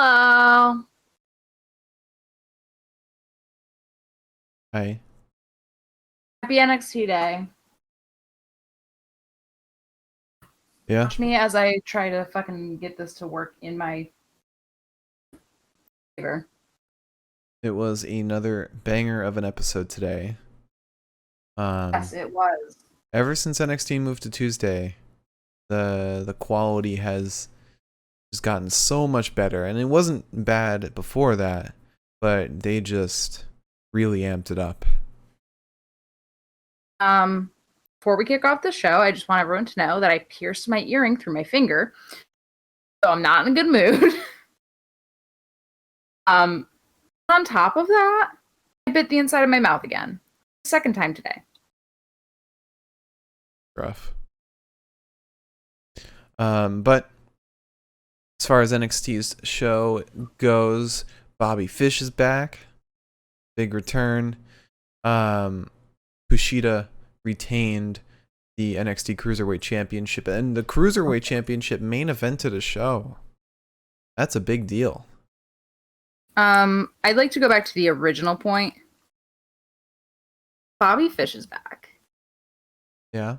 Hello. Hi. Happy NXT Day. Yeah, Watch me as I try to fucking get this to work in my favor. it was another banger of an episode today. Yes, Um, it was. Ever since NXT moved to Tuesday, the quality has just gotten so much better, and it wasn't bad before that, but they just really amped it up. Um, Before we kick off the show, I just want everyone to know that I pierced my earring through my finger, so I'm not in a good mood. um, on top of that, I bit the inside of my mouth again. Second time today. Rough. But as far as NXT's show goes, Bobby Fish is back. Big return. Um, Kushida retained the NXT Cruiserweight Championship, and the Cruiserweight Championship main evented a show. That's a big deal. I'd like to go back to the original point. Bobby Fish is back. Yeah.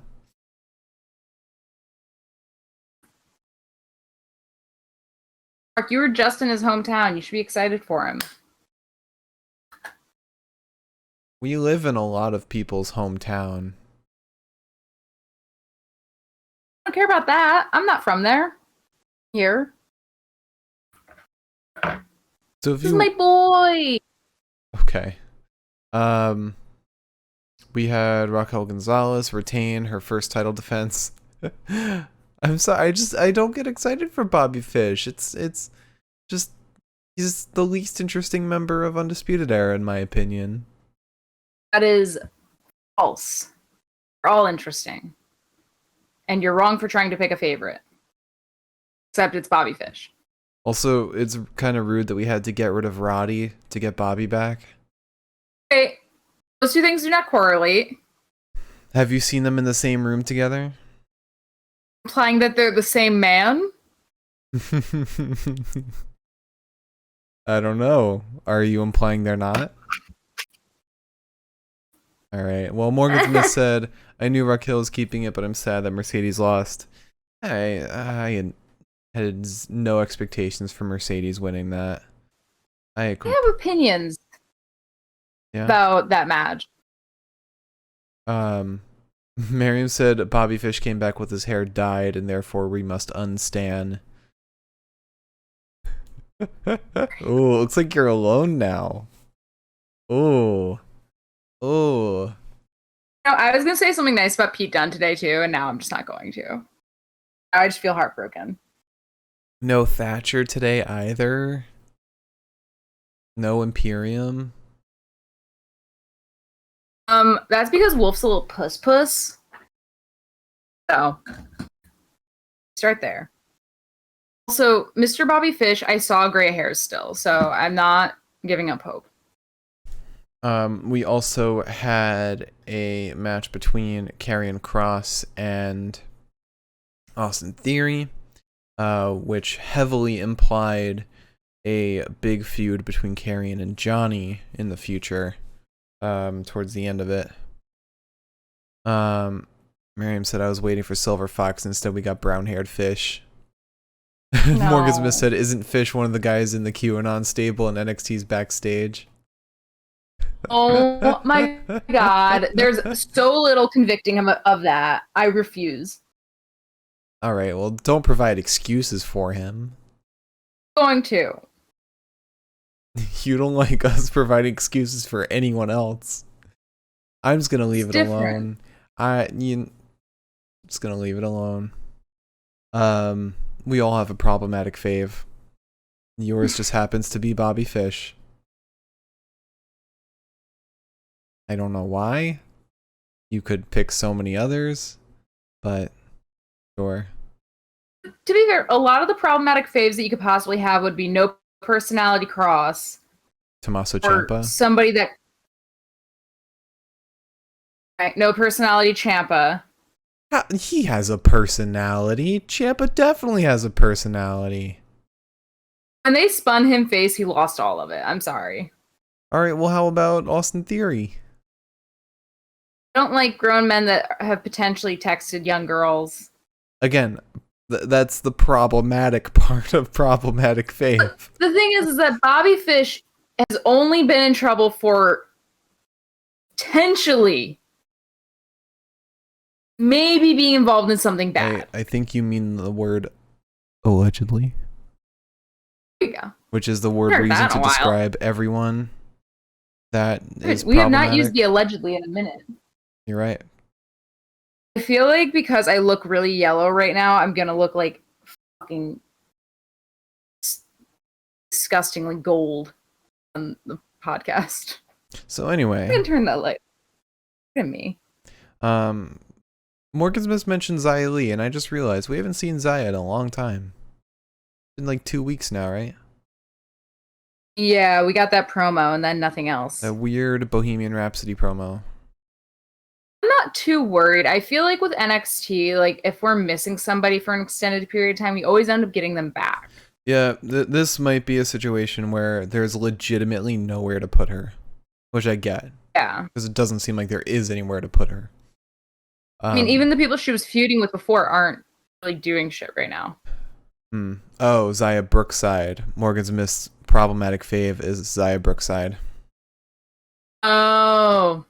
Mark, you were just in his hometown. You should be excited for him. We live in a lot of people's hometown. I don't care about that. I'm not from there. Here. So if This is you my boy. okay. Um we had Raquel Gonzalez retain her first title defense. I'm sorry, I don't get excited for Bobby Fish. It's just he's the least interesting member of Undisputed Era in my opinion. That is false. They're all interesting. And you're wrong for trying to pick a favorite. Except it's Bobby Fish. Also, it's kind of rude that we had to get rid of Roddy to get Bobby back. Okay, those two things do not correlate, Have you seen them in the same room together? implying that they're the same man. I don't know. Are you implying they're not? Alright. Well, Morgan Smith said, I knew Raquel was keeping it, but I'm sad that Mercedes lost. I had no expectations for Mercedes winning that. I have opinions Yeah. about that match. Miriam said Bobby Fish came back with his hair dyed, and therefore we must unstan. Oh, looks like you're alone now. Oh, oh. No, I was gonna say something nice about Pete Dunne today too, and now I'm just not going to. I just feel heartbroken. No Thatcher today either. No Imperium. That's because Wolf's a little puss. So start there. Also, Mr. Bobby Fish, I saw gray hairs still, so I'm not giving up hope. We also had a match between Karrion Kross and Austin Theory, which heavily implied a big feud between Karrion and Johnny in the future, towards the end of it. Miriam said I was waiting for Silver Fox, instead we got brown-haired Fish. No. Morgan Smith said, isn't Fish one of the guys in the QAnon stable in NXT's backstage? Oh my god. There's so little convicting him of that. I refuse. Alright, well, don't provide excuses for him. Going to. You don't like us providing excuses for anyone else. I'm just gonna leave It's it different. alone. Just gonna leave it alone. We all have a problematic fave. Yours just happens to be Bobby Fish. I don't know why. You could pick so many others, but sure. To be fair, a lot of the problematic faves that you could possibly have would be no personality cross Tommaso or Ciampa. somebody that right, no personality Champa. He has a personality. Ciampa definitely has a personality. When they spun him face, he lost all of it. I'm sorry. All right, well, how about Austin Theory? I don't like grown men that have potentially texted young girls. Again, that's the problematic part of problematic fave. The thing is that Bobby Fish has only been in trouble for potentially maybe being involved in something bad. I think you mean the word allegedly. There you go. Which is the word we're using to describe everyone that is We have not used the allegedly in a minute. You're right. I feel like because I look really yellow right now, I'm going to look like fucking disgustingly gold on the podcast. So anyway. I'm going to turn that light. Look at me. Morgan Smith mentioned Xia Li, and I just realized we haven't seen Xia in a long time. It's been like 2 weeks now, right? Yeah, we got that promo and then nothing else. That weird Bohemian Rhapsody promo. I'm not too worried. I feel like with NXT, like if we're missing somebody for an extended period of time, we always end up getting them back. Yeah, this might be a situation where there's legitimately nowhere to put her, which I get. Yeah. Because it doesn't seem like there is anywhere to put her. I mean, even the people she was feuding with before aren't really doing shit right now. Oh, Xia Brookside. Morgan Smith's problematic fave is Xia Brookside. Oh,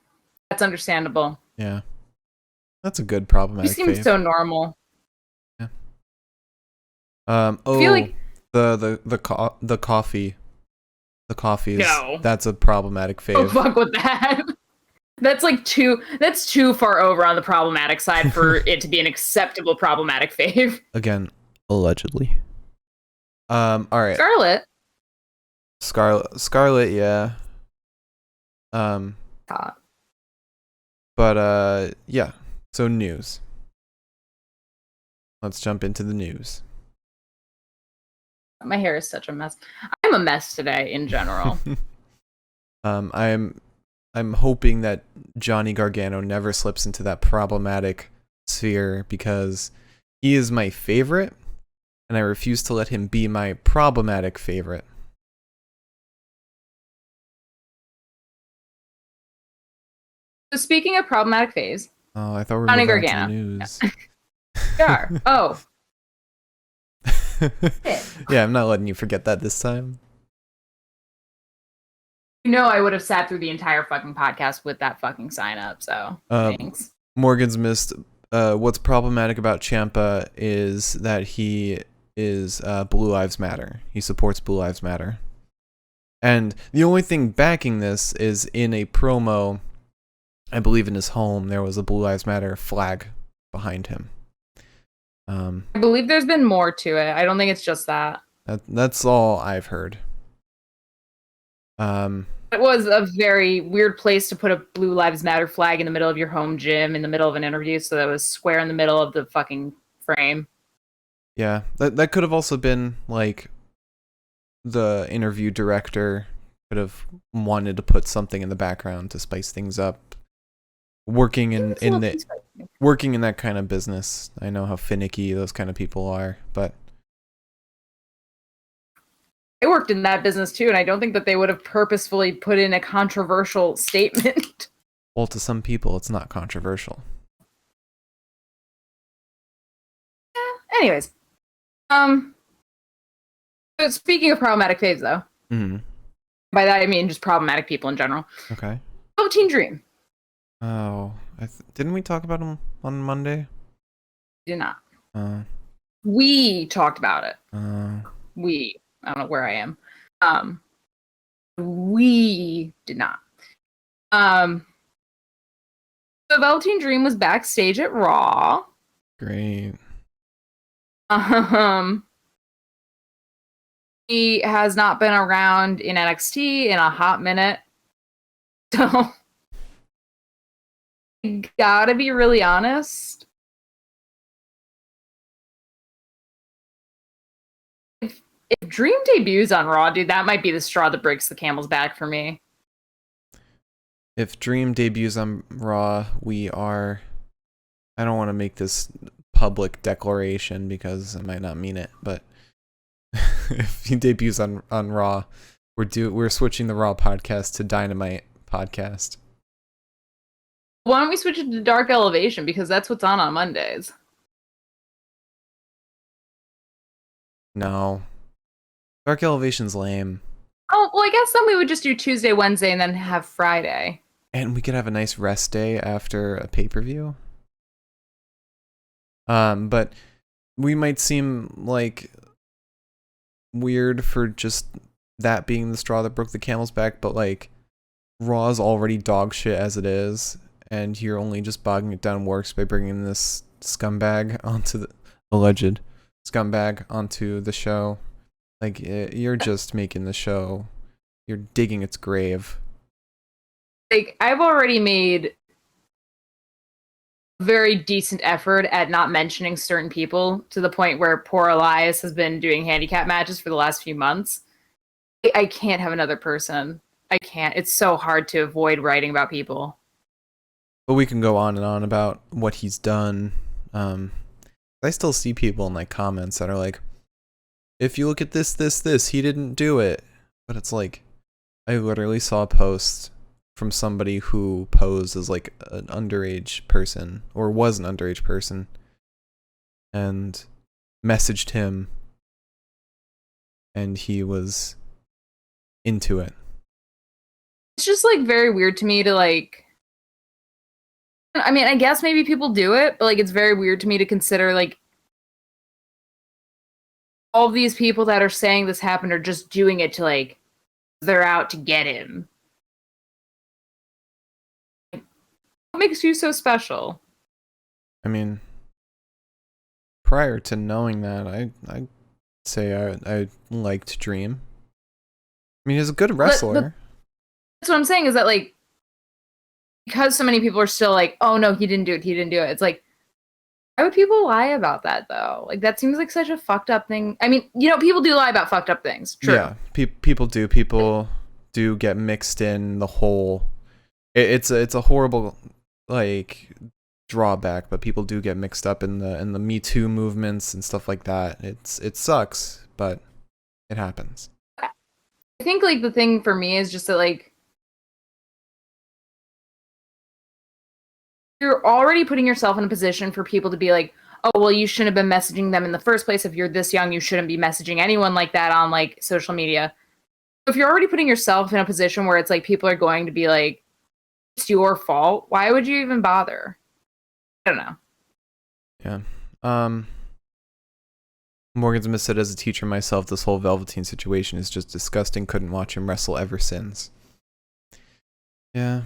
that's understandable. Yeah. That's a good problematic fave. She seems so normal. Yeah. I feel like the coffee. The coffee is no. That's a problematic fave. Oh, fuck with that. That's too far over on the problematic side for it to be an acceptable problematic fave. Again, allegedly. All right. Scarlet, yeah. Hot. But yeah. So news. Let's jump into the news. My hair is such a mess. I'm a mess today in general. I'm hoping that Johnny Gargano never slips into that problematic sphere because he is my favorite, and I refuse to let him be my problematic favorite. So speaking of problematic phase, Oh, I thought we were Johnny moving on Gargano. to the news. Yeah. Oh. Yeah, I'm not letting you forget that this time. You know I would have sat through the entire fucking podcast with that fucking sign up, so thanks. Morgan's missed. What's problematic about Ciampa is that he is Blue Lives Matter. He supports Blue Lives Matter. And the only thing backing this is in a promo, I believe in his home, there was a Blue Lives Matter flag behind him. I believe there's been more to it. I don't think it's just that. That's all I've heard. It was a very weird place to put a Blue Lives Matter flag in the middle of your home gym in the middle of an interview, so that was square in the middle of the fucking frame. Yeah, that could have also been like the interview director could have wanted to put something in the background to spice things up. Working in that kind of business, I know how finicky those kind of people are, but I worked in that business too, and I don't think that they would have purposefully put in a controversial statement. Well, to some people, it's not controversial. Yeah. Anyways, so speaking of problematic faves, though, by that I mean just problematic people in general. Okay. Teen Dream. Oh, didn't we talk about him on Monday? We did not. We talked about it. I don't know where I am. We did not. So Velveteen Dream was backstage at Raw. Great. He has not been around in NXT in a hot minute. So I gotta be really honest. If Dream debuts on Raw, dude, that might be the straw that breaks the camel's back for me. If Dream debuts on Raw, I don't want to make this public declaration because I might not mean it, but if he debuts on Raw, we're switching the Raw podcast to Dynamite podcast. Why don't we switch it to Dark Elevation, because that's what's on Mondays. No. Dark Elevation's lame. Oh, well, I guess then we would just do Tuesday, Wednesday, and then have Friday. And we could have a nice rest day after a pay-per-view. But we might seem like weird for just that being the straw that broke the camel's back, but like Raw's already dog shit as it is, and you're only just bogging it down worse by bringing this scumbag onto the alleged scumbag onto the show. Like, you're just making the show, you're digging its grave. Like, I've already made a very decent effort at not mentioning certain people, to the point where poor Elias has been doing handicap matches for the last few months. I can't have another person. I can't. It's so hard to avoid writing about people. But we can go on and on about what he's done. I still see people in like comments that are like, if you look at this, he didn't do it. But it's like, I literally saw a post from somebody who posed as like an underage person, or was an underage person, and messaged him, and he was into it. It's just like very weird to me to like, I mean, I guess maybe people do it, but like it's very weird to me to consider like all of these people that are saying this happened are just doing it to like, they're out to get him. What makes you so special? I mean, prior to knowing that, I say I liked Dream. I mean, he's a good wrestler. But that's what I'm saying, is that like, because so many people are still like, oh no, he didn't do it. It's like, why would people lie about that though? Like, that seems like such a fucked up thing. I mean, you know, people do lie about fucked up things. True. Yeah, people do. People do get mixed in the whole. It's a horrible like drawback, but people do get mixed up in the Me Too movements and stuff like that. It sucks, but it happens. I think like the thing for me is just that like, you're already putting yourself in a position for people to be like, oh, well, you shouldn't have been messaging them in the first place. If you're this young, you shouldn't be messaging anyone like that on like social media. If you're already putting yourself in a position where it's like people are going to be like, it's your fault, why would you even bother? I don't know. Yeah. Morgan Smith said, as a teacher myself, this whole Velveteen situation is just disgusting. Couldn't watch him wrestle ever since. Yeah.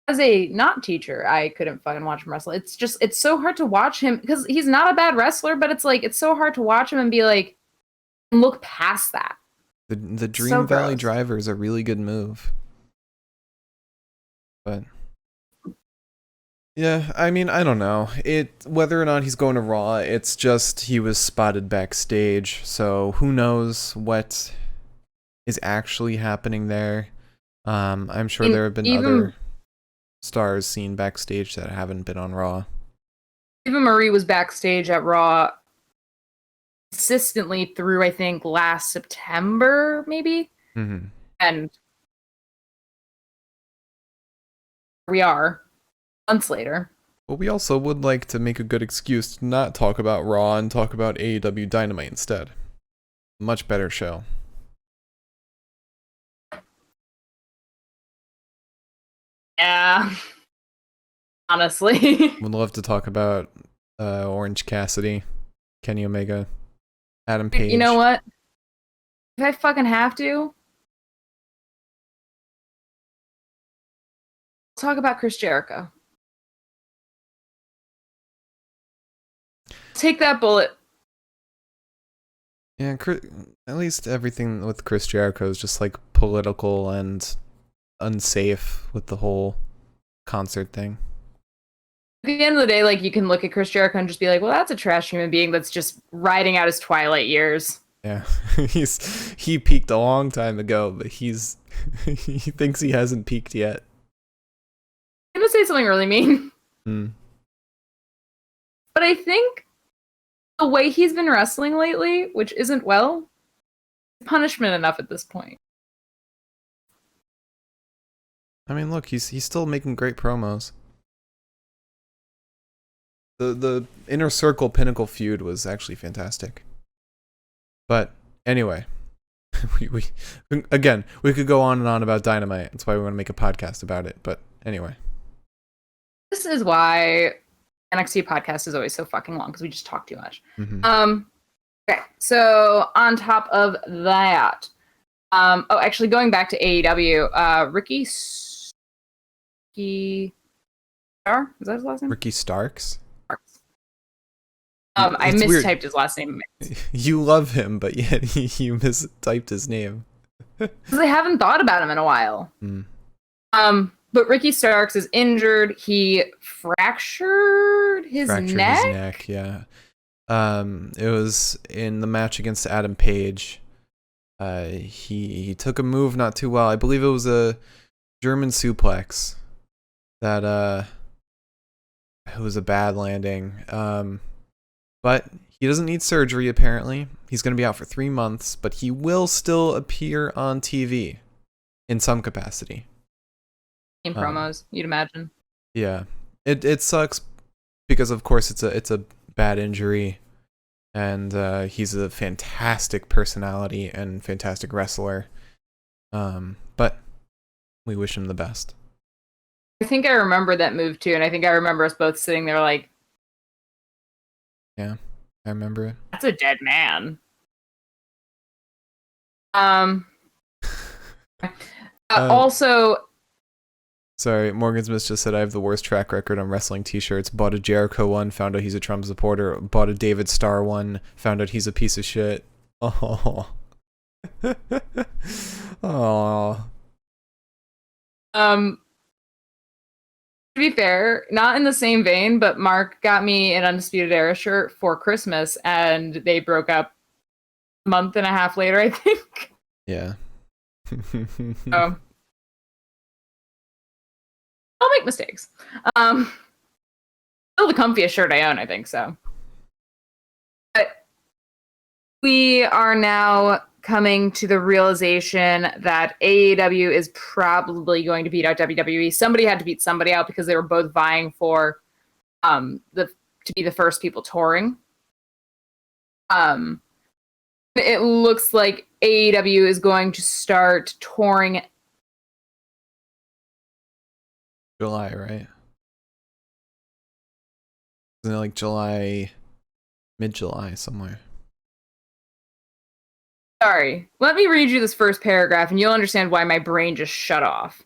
As a not teacher, I couldn't fucking watch him wrestle. It's so hard to watch him, because he's not a bad wrestler, but it's like, it's so hard to watch him and be like, look past that. The Dream So Valley gross. Driver is a really good move. But yeah, I mean, I don't know. Whether or not he's going to Raw, it's just he was spotted backstage, so who knows what is actually happening there. I'm sure there have been other stars seen backstage that haven't been on Raw. Eva Marie was backstage at Raw consistently through, I think, last September, maybe? Mm-hmm. And we are, months later. But we also would like to make a good excuse to not talk about Raw and talk about AEW Dynamite instead. Much better show. Yeah. Honestly. Would love to talk about Orange Cassidy, Kenny Omega, Adam Page. You know what? If I fucking have to, talk about Chris Jericho. Take that bullet. Yeah, at least everything with Chris Jericho is just like political and unsafe with the whole concert thing. At the end of the day, like, you can look at Chris Jericho and just be like, well, that's a trash human being that's just riding out his twilight years. Yeah, he peaked a long time ago, but he thinks he hasn't peaked yet. I'm gonna say something really mean. Hmm. But I think the way he's been wrestling lately, which isn't well, punishment enough at this point. I mean, look, he's still making great promos. The Inner Circle Pinnacle feud was actually fantastic. But anyway, we could go on and on about Dynamite. That's why we want to make a podcast about it. But anyway, this is why NXT podcast is always so fucking long, because we just talk too much. mm-hmm. Okay, so on top of that, actually going back to AEW, Ricky Star, is that his last name? Ricky Starks. I It's mistyped weird. his last name. You love him, but yet you mistyped his name. Because I haven't thought about him in a while. Mm. But Ricky Starks is injured. He fractured his neck. Yeah. It was in the match against Adam Page. He took a move not too well. I believe it was a German suplex that it was a bad landing. But he doesn't need surgery, apparently. He's going to be out for 3 months, but he will still appear on TV in some capacity. In promos, you'd imagine. Yeah. It sucks because, of course, it's a bad injury, and he's a fantastic personality and fantastic wrestler. But we wish him the best. I think I remember that move, too, and I think I remember us both sitting there like, yeah, I remember it. that's a dead man. Also, sorry, Morgan Smith just said I have the worst track record on wrestling t-shirts. Bought a Jericho one, found out he's a Trump supporter. Bought a David Starr one, found out he's a piece of shit. Oh. Oh. To be fair, not in the same vein, but Mark got me an Undisputed Era shirt for Christmas, and they broke up a month and a half later, I think. Yeah. So, I'll make mistakes. Still the comfiest shirt I own, I think so. But we are now coming to the realization that AEW is probably going to beat out WWE. Somebody had to beat somebody out because they were both vying for to be the first people touring. It looks like AEW is going to start touring July, right? Isn't it like July, mid-July somewhere? Sorry, let me read you this first paragraph and you'll understand why my brain just shut off.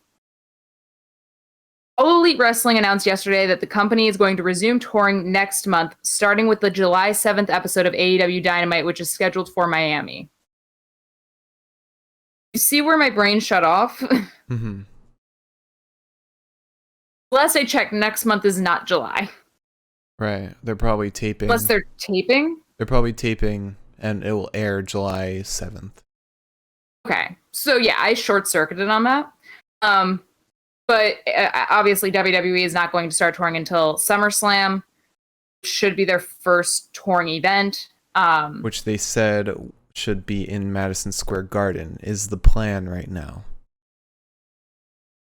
All Elite Wrestling announced yesterday that the company is going to resume touring next month, starting with the July 7th episode of AEW Dynamite, which is scheduled for Miami. You see where my brain shut off? Mm-hmm. Last I checked, next month is not July. Right. They're probably taping. Unless they're taping? They're probably taping, and it will air July 7th. Okay. So, yeah, I short-circuited on that. But obviously, WWE is not going to start touring until SummerSlam. Should be their first touring event. Which they said should be in Madison Square Garden, is the plan right now.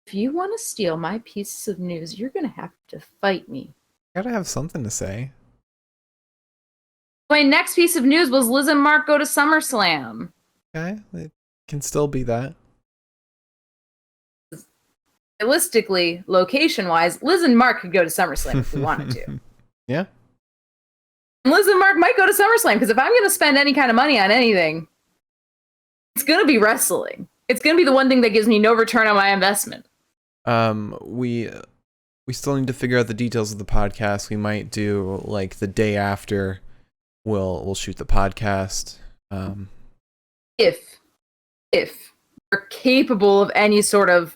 If you want to steal my pieces of news, you're going to have to fight me. Gotta have something to say. My next piece of news was Liz and Mark go to SummerSlam. Okay, it can still be that. Realistically, location-wise, Liz and Mark could go to SummerSlam if we wanted to. Yeah. And Liz and Mark might go to SummerSlam, because if I'm going to spend any kind of money on anything, it's going to be wrestling. It's going to be the one thing that gives me no return on my investment. We still need to figure out the details of the podcast. We might do like the day after we'll shoot the podcast. If we're capable of any sort of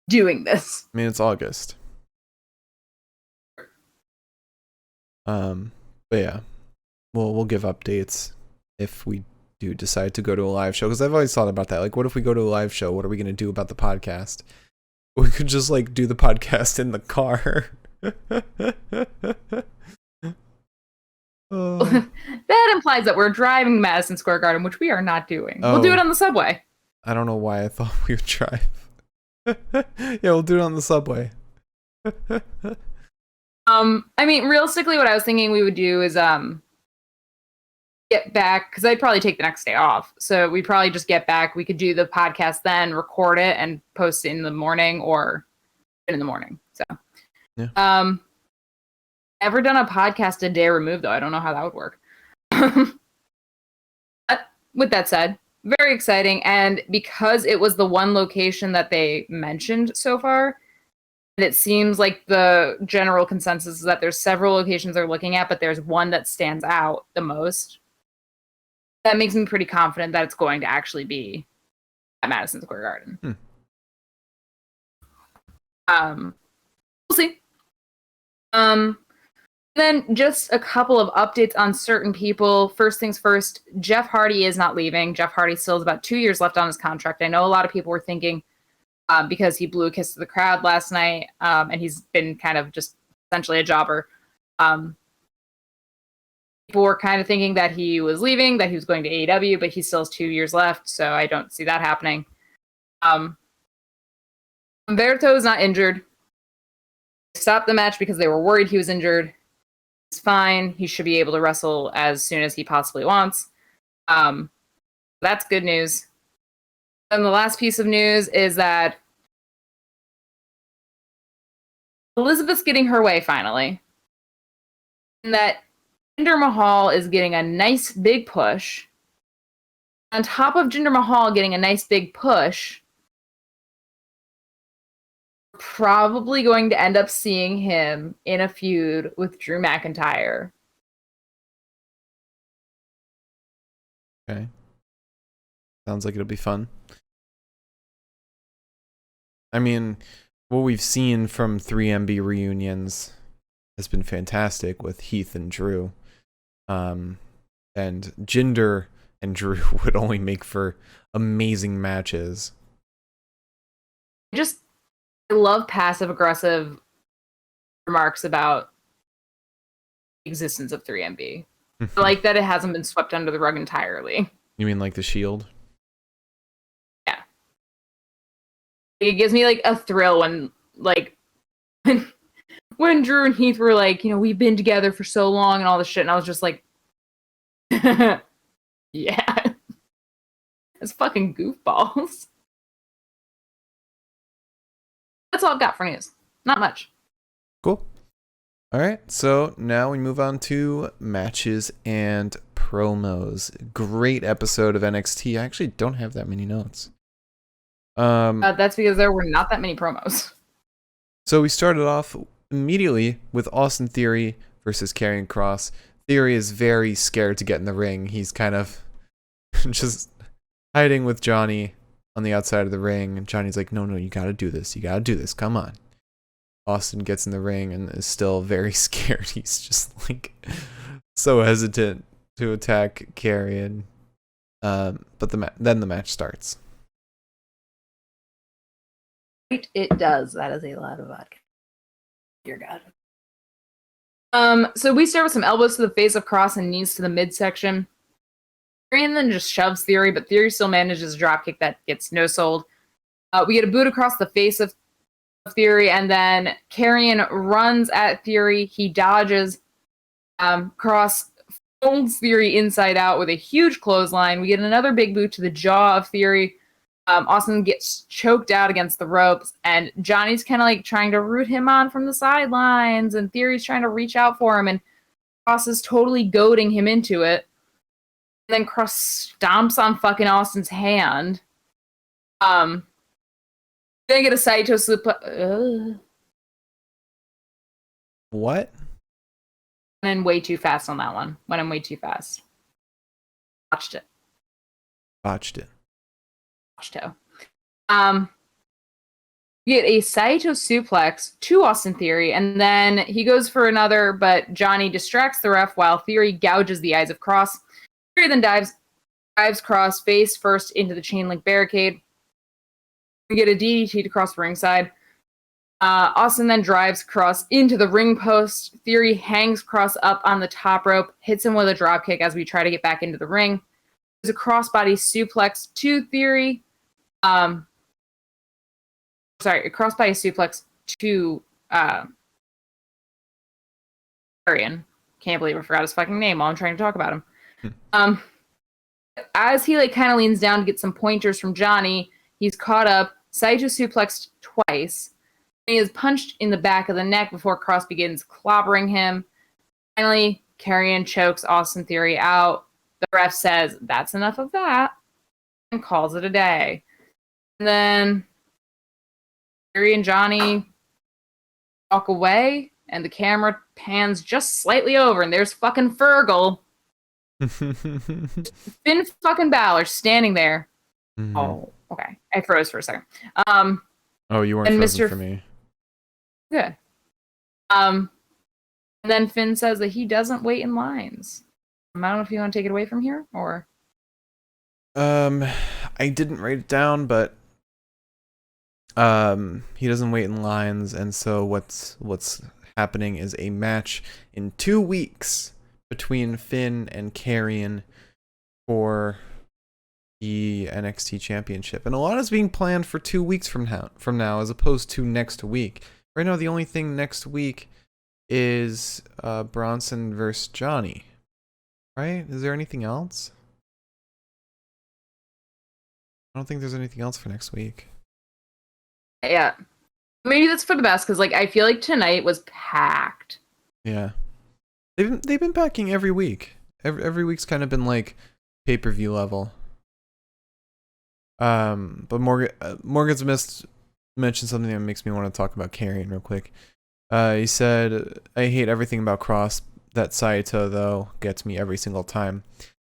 doing this. I mean, it's August. But yeah, we'll give updates if we do decide to go to a live show, because I've always thought about that. Like, what if we go to a live show? What are we going to do about the podcast? We could just like do the podcast in the car. Oh. That implies that we're driving to Madison Square Garden, which we are not doing. We'll do it on the subway. I don't know why I thought we would drive. Yeah, we'll do it on the subway. I mean, realistically, what I was thinking we would do is get back, because I'd probably take the next day off. So we'd probably just get back. We could do the podcast then, record it, and post it in the morning or in the morning. So, yeah. Ever done a podcast a day removed, though? I don't know how that would work. With that said, very exciting. And because it was the one location that they mentioned so far, and it seems like the general consensus is that there's several locations they're looking at, but there's one that stands out the most. That makes me pretty confident that it's going to actually be at Madison Square Garden. We'll see. Then just a couple of updates on certain people. First things first, Jeff Hardy is not leaving. Jeff Hardy still has about 2 years left on his contract. I know a lot of people were thinking because he blew a kiss to the crowd last night, and he's been kind of just essentially a jobber. People were kind of thinking that he was leaving, that he was going to AEW, but he still has 2 years left, so I don't see that happening. Humberto is not injured. They stopped the match because they were worried he was injured. He's fine. He should be able to wrestle as soon as he possibly wants. That's good news. And the last piece of news is that Elizabeth's getting her way finally. And that Jinder Mahal is getting a nice big push. On top of Jinder Mahal getting a nice big push, we're probably going to end up seeing him in a feud with Drew McIntyre. Okay. Sounds like it'll be fun. I mean, what we've seen from 3MB reunions has been fantastic with Heath and Drew. And Jinder and Drew would only make for amazing matches. I love passive-aggressive remarks about the existence of 3MB. I like that it hasn't been swept under the rug entirely. You mean like the Shield? Yeah. It gives me like a thrill when when Drew and Heath were like, we've been together for so long and all this shit, and I was just like, yeah. It's fucking goofballs. That's all I've got for news. Not much. Cool. All right, so now we move on to matches and promos. Great episode of NXT. I actually don't have that many notes. That's because there were not that many promos. So we started off immediately with Austin Theory versus Karrion Kross. Theory is very scared to get in the ring. He's kind of just hiding with Johnny on the outside of the ring. And Johnny's like, no, you gotta do this. You gotta do this. Come on. Austin gets in the ring and is still very scared. He's just like so hesitant to attack Karrion. But then the match starts. It does. That is a lot of vodka. Dear God. So we start with some elbows to the face of Kross and knees to the midsection. Karrion then just shoves Theory, but Theory still manages a dropkick that gets no-sold. We get a boot across the face of Theory, and then Karrion runs at Theory. He dodges. Kross folds Theory inside out with a huge clothesline. We get another big boot to the jaw of Theory. Austin gets choked out against the ropes, and Johnny's kind of like trying to root him on from the sidelines, and Theory's trying to reach out for him, and Kross is totally goading him into it. And then Kross stomps on fucking Austin's hand. Then get a Saito suplex. What? Went in way too fast on that one. Went in way too fast. Botched it. You get a Saito suplex to Austin Theory, and then he goes for another, but Johnny distracts the ref while Theory gouges the eyes of Kross. Theory then dives Kross face first into the chain link barricade. We get a DDT to cross ringside. Austin then drives Cross into the ring post. Theory hangs Cross up on the top rope, hits him with a dropkick as we try to get back into the ring. There's a crossbody suplex to Theory. A crossbody suplex to Arian. Can't believe I forgot his fucking name while I'm trying to talk about him. As he like kind of leans down to get some pointers from Johnny, he's caught up. Saito suplexed twice. He is punched in the back of the neck before Cross begins clobbering him. Finally, Karrion chokes Austin Theory out. The ref says, "That's enough of that," and calls it a day. And then Theory and Johnny walk away, and the camera pans just slightly over, and there's fucking Fergal. Finn fucking Balor standing there. Mm-hmm. Oh, okay. I froze for a second. Oh, you weren't frozen for me. Good. And then Finn says that he doesn't wait in lines. I don't know if you want to take it away from here, or... I didn't write it down, but he doesn't wait in lines, and so what's happening is a match in 2 weeks between Finn and Karrion for the NXT Championship, and a lot is being planned for 2 weeks from now, as opposed to next week. Right now, the only thing next week is Bronson versus Johnny. Right? Is there anything else? I don't think there's anything else for next week. Yeah. Maybe that's for the best, because like I feel like tonight was packed. Yeah. They've been packing every week. Every week's kind of been like pay-per-view level. But Morgan's mentioned something that makes me want to talk about Karrion real quick. He said, "I hate everything about Cross. That Saito, though, gets me every single time."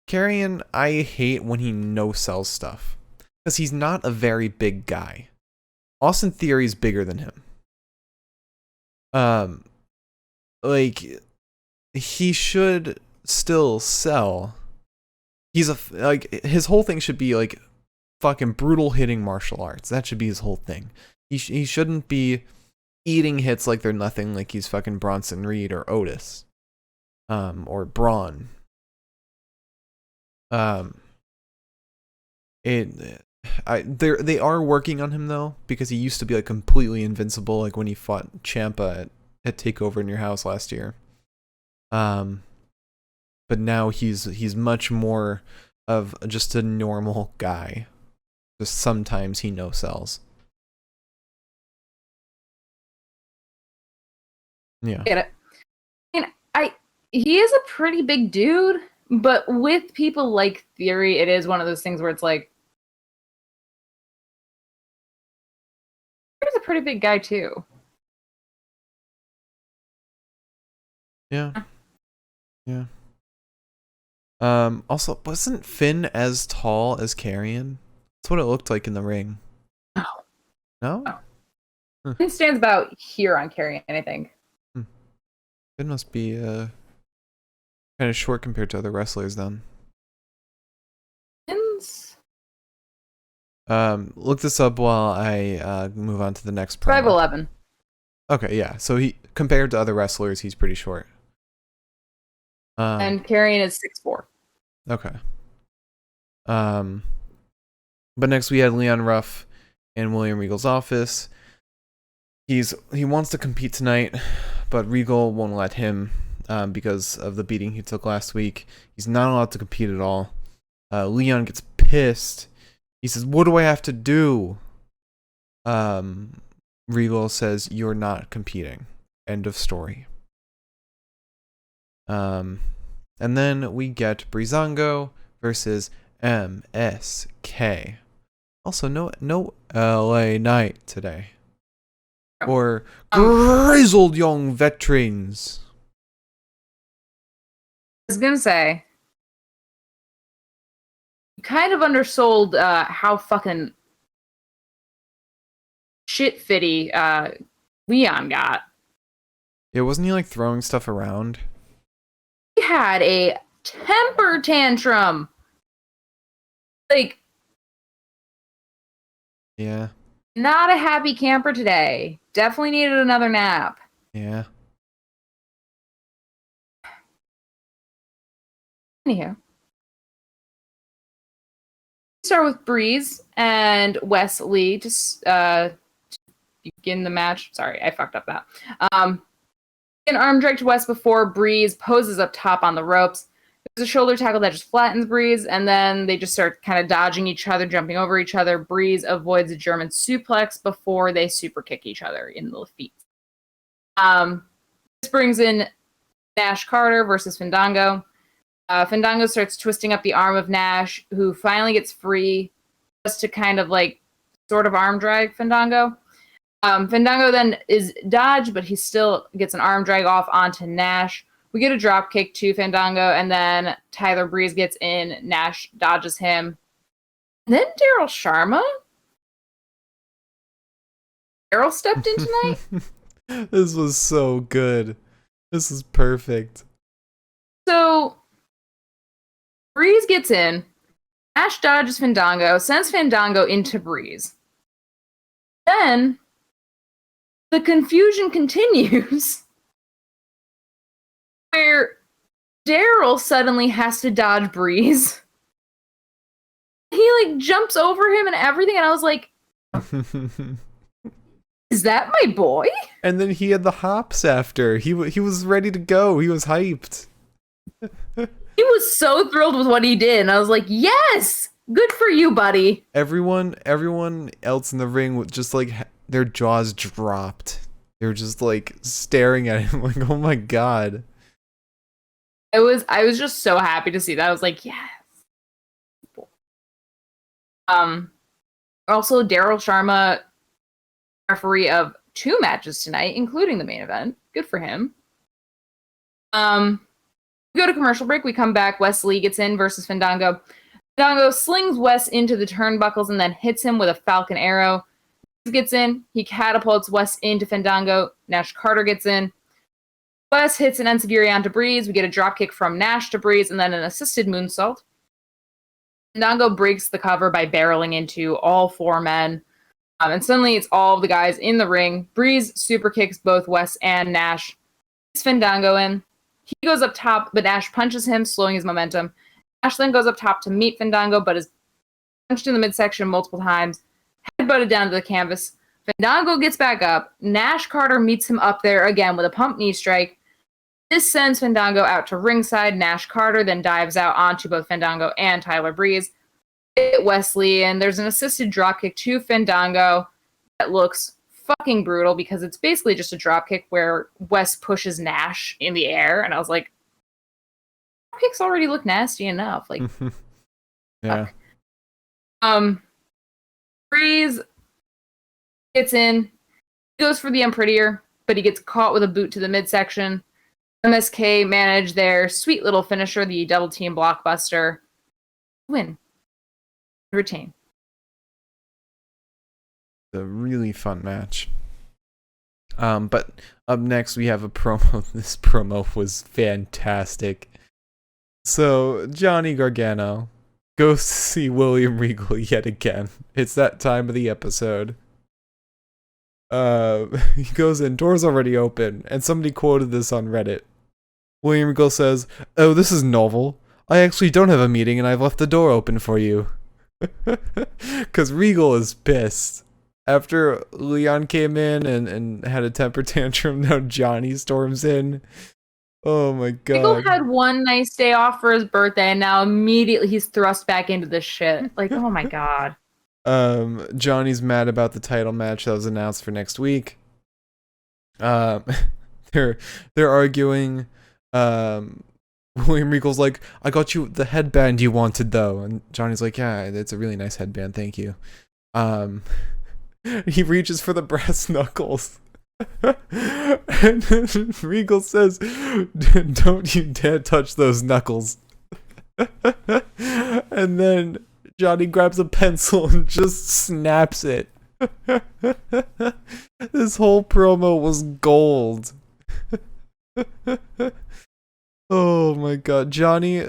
Karrion, I hate when he no-sells stuff. Because he's not a very big guy. Austin Theory's bigger than him. Like, he should still sell. He's his whole thing should be like fucking brutal hitting martial arts. That should be his whole thing. He shouldn't be eating hits like they're nothing, like he's fucking Bronson Reed or Otis. Or Braun. They are working on him though, because he used to be like completely invincible, like when he fought Ciampa at Takeover in Your House last year. But now he's much more of just a normal guy. Just sometimes he no sells. Yeah. Get it. I mean, he is a pretty big dude, but with people like Theory, it is one of those things where it's like, he's a pretty big guy too. Yeah. Yeah. Also, wasn't Finn as tall as Karrion? That's what it looked like in the ring. No. No? No. Huh. Finn stands about here on Karrion, I think. Finn must be kind of short compared to other wrestlers then. Finn's... Look this up while I move on to the next promo. 5'11". Okay, yeah. So he, compared to other wrestlers, he's pretty short. And Karrion is 6'4". Okay. But next we had Leon Ruff in William Regal's office. He wants to compete tonight, but Regal won't let him because of the beating he took last week. He's not allowed to compete at all. Leon gets pissed. He says, "What do I have to do?" Regal says, "You're not competing." End of story. And then we get Breezango versus MSK. Also, no LA Knight today. Or grizzled young veterans. I was gonna say, you kind of undersold how fucking shit-fitty Leon got. Yeah, wasn't he like throwing stuff around? He had a temper tantrum. Like, yeah, not a happy camper today. definitely needed another nap. Yeah. Anywho. Start with Breeze and Wes Lee to begin the match. Sorry, I fucked up that. An arm drag to Wes before Breeze poses up top on the ropes. There's a shoulder tackle that just flattens Breeze, and then they just start kind of dodging each other, jumping over each other. Breeze avoids a German suplex before they super kick each other in the feet. This brings in Nash Carter versus Fandango. Fandango starts twisting up the arm of Nash, who finally gets free just to kind of like sort of arm drag Fandango. Fandango then is dodged, but he still gets an arm drag off onto Nash. We get a drop kick to Fandango, and then Tyler Breeze gets in. Nash dodges him. And then Daryl Sharma? Daryl stepped in tonight? This was so good. This is perfect. So, Breeze gets in. Nash dodges Fandango, sends Fandango into Breeze. Then, the confusion continues. Where Daryl suddenly has to dodge Breeze. He like jumps over him and everything, and I was like, is that my boy? And then he had the hops after. He was ready to go. He was hyped. He was so thrilled with what he did, and I was like, yes! Good for you, buddy. Everyone else in the ring with just like their jaws dropped. They were just like staring at him like, oh my god. I was just so happy to see that. I was like, yes. Also, Daryl Sharma, referee of 2 matches tonight, including the main event. Good for him. We go to commercial break. We come back. Wes Lee gets in versus Fandango. Fandango slings Wes into the turnbuckles and then hits him with a Falcon Arrow. He gets in. He catapults Wes into Fandango. Nash Carter gets in. Wes hits an enziguri onto Breeze. We get a dropkick from Nash to Breeze and then an assisted moonsault. Fandango breaks the cover by barreling into all 4 men. And suddenly it's all of the guys in the ring. Breeze super kicks both Wes and Nash. It's Fandango in. He goes up top, but Nash punches him, slowing his momentum. Nash then goes up top to meet Fandango, but is punched in the midsection multiple times. Headbutted down to the canvas. Fandango gets back up. Nash Carter meets him up there again with a pump knee strike. This sends Fandango out to ringside. Nash Carter then dives out onto both Fandango and Tyler Breeze. Wes Lee, and there's an assisted dropkick to Fandango that looks fucking brutal because it's basically just a dropkick where Wes pushes Nash in the air, and I was like, dropkicks already look nasty enough. Like, yeah. Breeze gets in, he goes for the unprettier, but he gets caught with a boot to the midsection. MSK manage their sweet little finisher, the double team blockbuster. Win. Retain. A really fun match. But up next we have a promo. This promo was fantastic. So Johnny Gargano goes to see William Regal yet again. It's that time of the episode. He goes in, door's already open, and somebody quoted this on Reddit. William Regal says, "Oh, this is novel. I actually don't have a meeting and I've left the door open for you." Because Regal is pissed. After Leon came in and had a temper tantrum, now Johnny storms in. Oh my god. Regal had one nice day off for his birthday, and now immediately he's thrust back into this shit. Like, oh my god. Johnny's mad about the title match that was announced for next week. They're arguing. William Regal's like, "I got you the headband you wanted though," and Johnny's like, "Yeah, it's a really nice headband, thank you." He reaches for the brass knuckles. And then Regal says, "Don't you dare touch those knuckles." And then Johnny grabs a pencil and just snaps it. This whole promo was gold. Oh my god, Johnny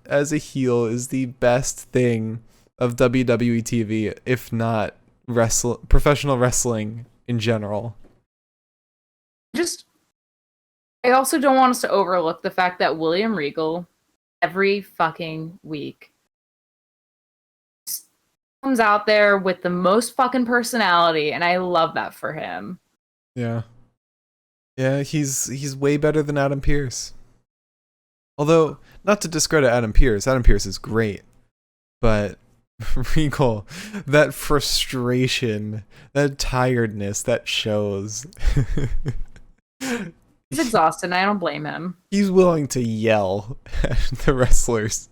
as a heel is the best thing of WWE TV, if not professional wrestling in general. I also don't want us to overlook the fact that William Regal, every fucking week, comes out there with the most fucking personality, and I love that for him. Yeah. Yeah, he's way better than Adam Pearce. Although, not to discredit Adam Pearce is great. But Regal, that frustration, that tiredness, that shows. He's exhausted, and I don't blame him. He's willing to yell at the wrestlers.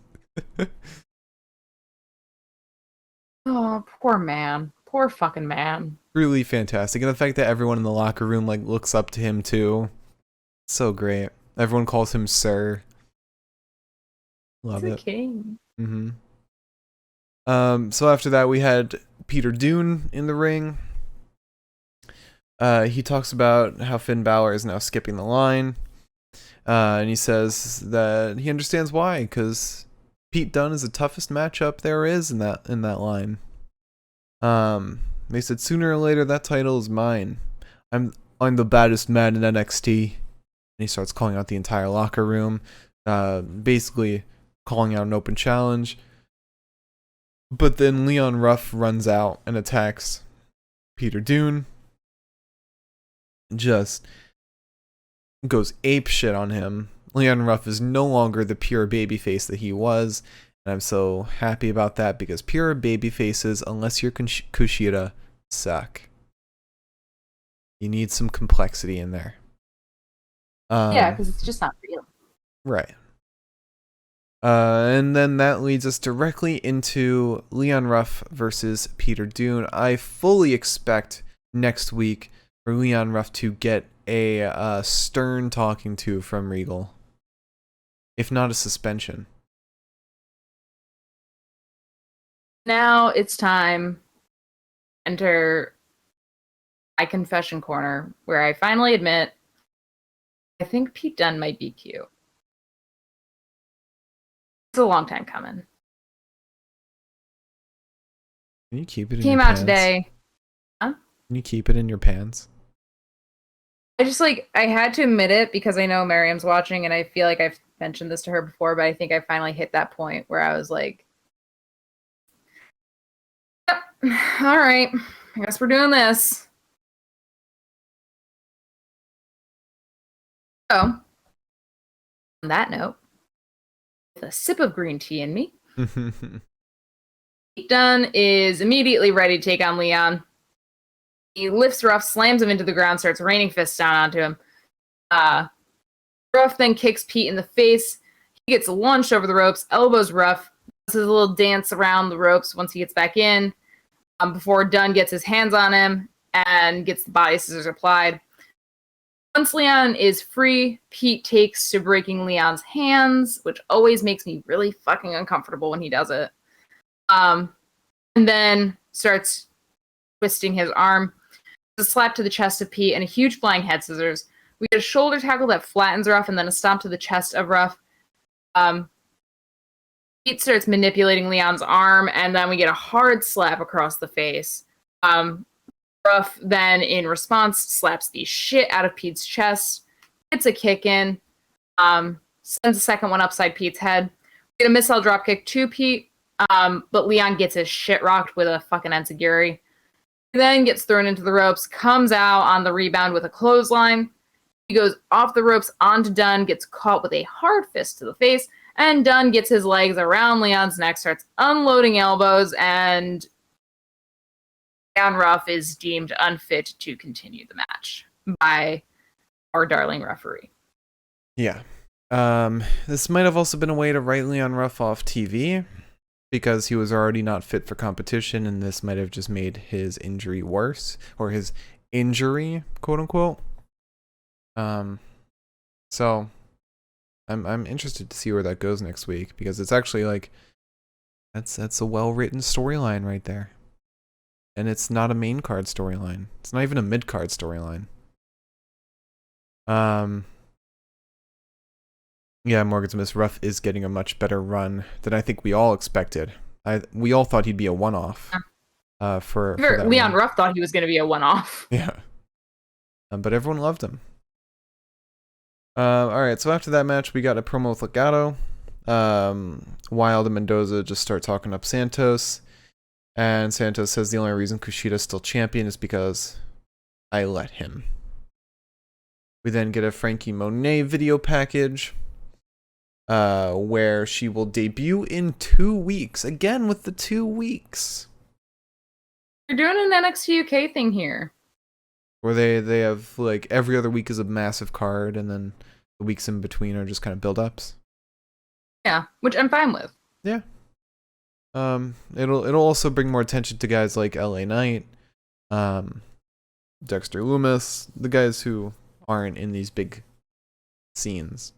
Oh, poor man. Poor fucking man. Really fantastic. And the fact that everyone in the locker room like looks up to him too. So great. Everyone calls him Sir. Love He's it. a king. So after that we had Peter Dune in the ring. He talks about how Finn Balor is now skipping the line. And he says that he understands why, because Pete Dunne is the toughest matchup there is in that line. They said sooner or later that title is mine. I'm the baddest man in NXT. And he starts calling out the entire locker room, basically calling out an open challenge. But then Leon Ruff runs out and attacks Peter Dune. Just goes ape shit on him. Leon Ruff is no longer the pure babyface that he was, and I'm so happy about that because pure babyfaces, unless you're Kushida, suck. You need some complexity in there. Yeah, because it's just not real. Right. And then that leads us directly into Leon Ruff versus Peter Dune. I fully expect next week for Leon Ruff to get a stern talking to from Regal, if not a suspension. Now it's time to enter my confession corner, where I finally admit I think Pete Dunne might be cute. It's a long time coming. Can you keep it in Came your out pants? today. Can you keep it in your pants? I had to admit it because I know Miriam's watching, and I feel like I've mentioned this to her before, but I think I finally hit that point where I was like, yep, all right, I guess we're doing this. So, on that note, with a sip of green tea in me, Pete Dunne is immediately ready to take on Leon. He lifts Ruff, slams him into the ground, starts raining fists down onto him. Ruff then kicks Pete in the face. He gets launched over the ropes, elbows Ruff, does his little dance around the ropes once he gets back in, before Dunne gets his hands on him and gets the body scissors applied. Once Leon is free, Pete takes to breaking Leon's hands, which always makes me really fucking uncomfortable when he does it. And then starts twisting his arm. A slap to the chest of Pete and a huge flying head scissors. We get a shoulder tackle that flattens Ruff and then a stomp to the chest of Ruff. Pete starts manipulating Leon's arm, and then we get a hard slap across the face. Ruff then, in response, slaps the shit out of Pete's chest, gets a kick in, sends a second one upside Pete's head. We get a missile dropkick to Pete, but Leon gets his shit rocked with a fucking enziguri. He then gets thrown into the ropes, comes out on the rebound with a clothesline. He goes off the ropes onto Dunne, gets caught with a hard fist to the face, and Dunne gets his legs around Leon's neck, starts unloading elbows, and Leon Ruff is deemed unfit to continue the match by our darling referee. Yeah. This might have also been a way to write Leon Ruff off TV, because he was already not fit for competition, and this might have just made his injury worse, or his injury, quote unquote. So I'm interested to see where that goes next week, because it's actually like that's a well-written storyline right there. And it's not a main card storyline. It's not even a mid-card storyline. Yeah, Morgan's Miss Ruff is getting a much better run than I think we all expected. We all thought he'd be a one-off. for that Leon win. Ruff thought he was going to be a one-off. Yeah. But everyone loved him. All right, so after that match, we got a promo with Legado. Wild and Mendoza just start talking up Santos. And Santos says the only reason Kushida's still champion is because I let him. We then get a Frankie Monet video package where she will debut in 2 weeks. Again with the 2 weeks. You're doing an NXT UK thing here. Where they have like every other week is a massive card and then the weeks in between are just kind of build-ups. Yeah, which I'm fine with. Yeah. It'll also bring more attention to guys like LA Knight, Dexter Lumis, the guys who aren't in these big scenes.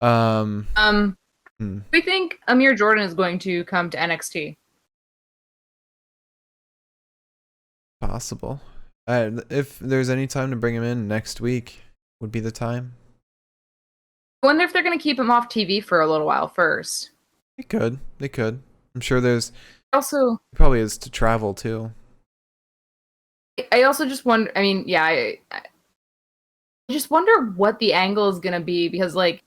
We think Amir Jordan is going to come to NXT. Possible. If there's any time to bring him in next week, would be the time. I wonder if they're going to keep him off TV for a little while first. They could. I'm sure there's Also, probably is to travel too. I also just wonder, I mean, yeah, I just wonder what the angle is going to be because, like,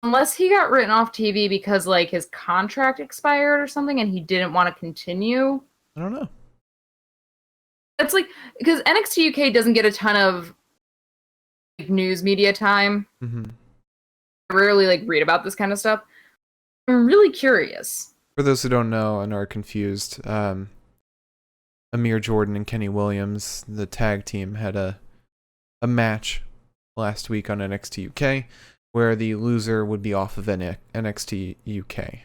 unless he got written off TV because, like, his contract expired or something and he didn't want to continue. I don't know. It's like, because NXT UK doesn't get a ton of like, news media time. Mm-hmm. I rarely, like, read about this kind of stuff. I'm really curious. For those who don't know and are confused, Amir Jordan and Kenny Williams, the tag team, had a match last week on NXT UK where the loser would be off of NXT UK.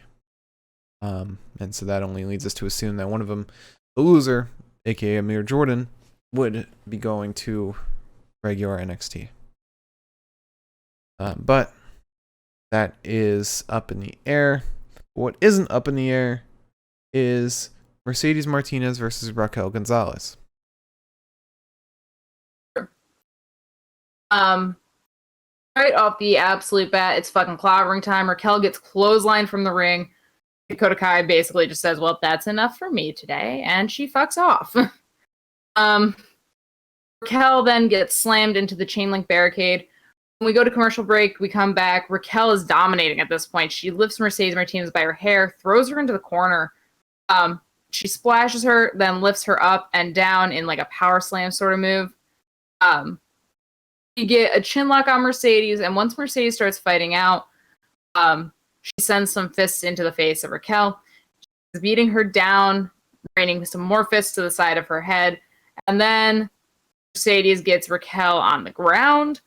And so that only leads us to assume that one of them, the loser, aka Amir Jordan, would be going to regular NXT. But that is up in the air. What isn't up in the air is Mercedes Martinez versus Raquel Gonzalez. Right off the absolute bat, it's fucking clobbering time. Raquel gets clotheslined from the ring. Dakota Kai basically just says, well, that's enough for me today, and she fucks off. Raquel then gets slammed into the chain link barricade. When we go to commercial break, we come back. Raquel is dominating at this point. She lifts Mercedes Martinez by her hair, throws her into the corner. She splashes her, then lifts her up and down in like a power slam sort of move. You get a chin lock on Mercedes, and once Mercedes starts fighting out, she sends some fists into the face of Raquel. She's beating her down, raining some more fists to the side of her head, and then Mercedes gets Raquel on the ground,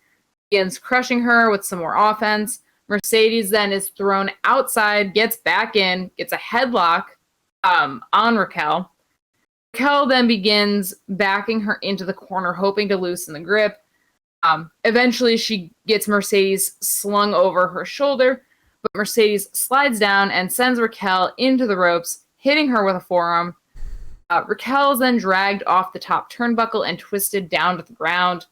begins crushing her with some more offense. Mercedes then is thrown outside, gets back in, gets a headlock on Raquel. Raquel then begins backing her into the corner, hoping to loosen the grip. Eventually, she gets Mercedes slung over her shoulder, but Mercedes slides down and sends Raquel into the ropes, hitting her with a forearm. Raquel is then dragged off the top turnbuckle and twisted down to the ground.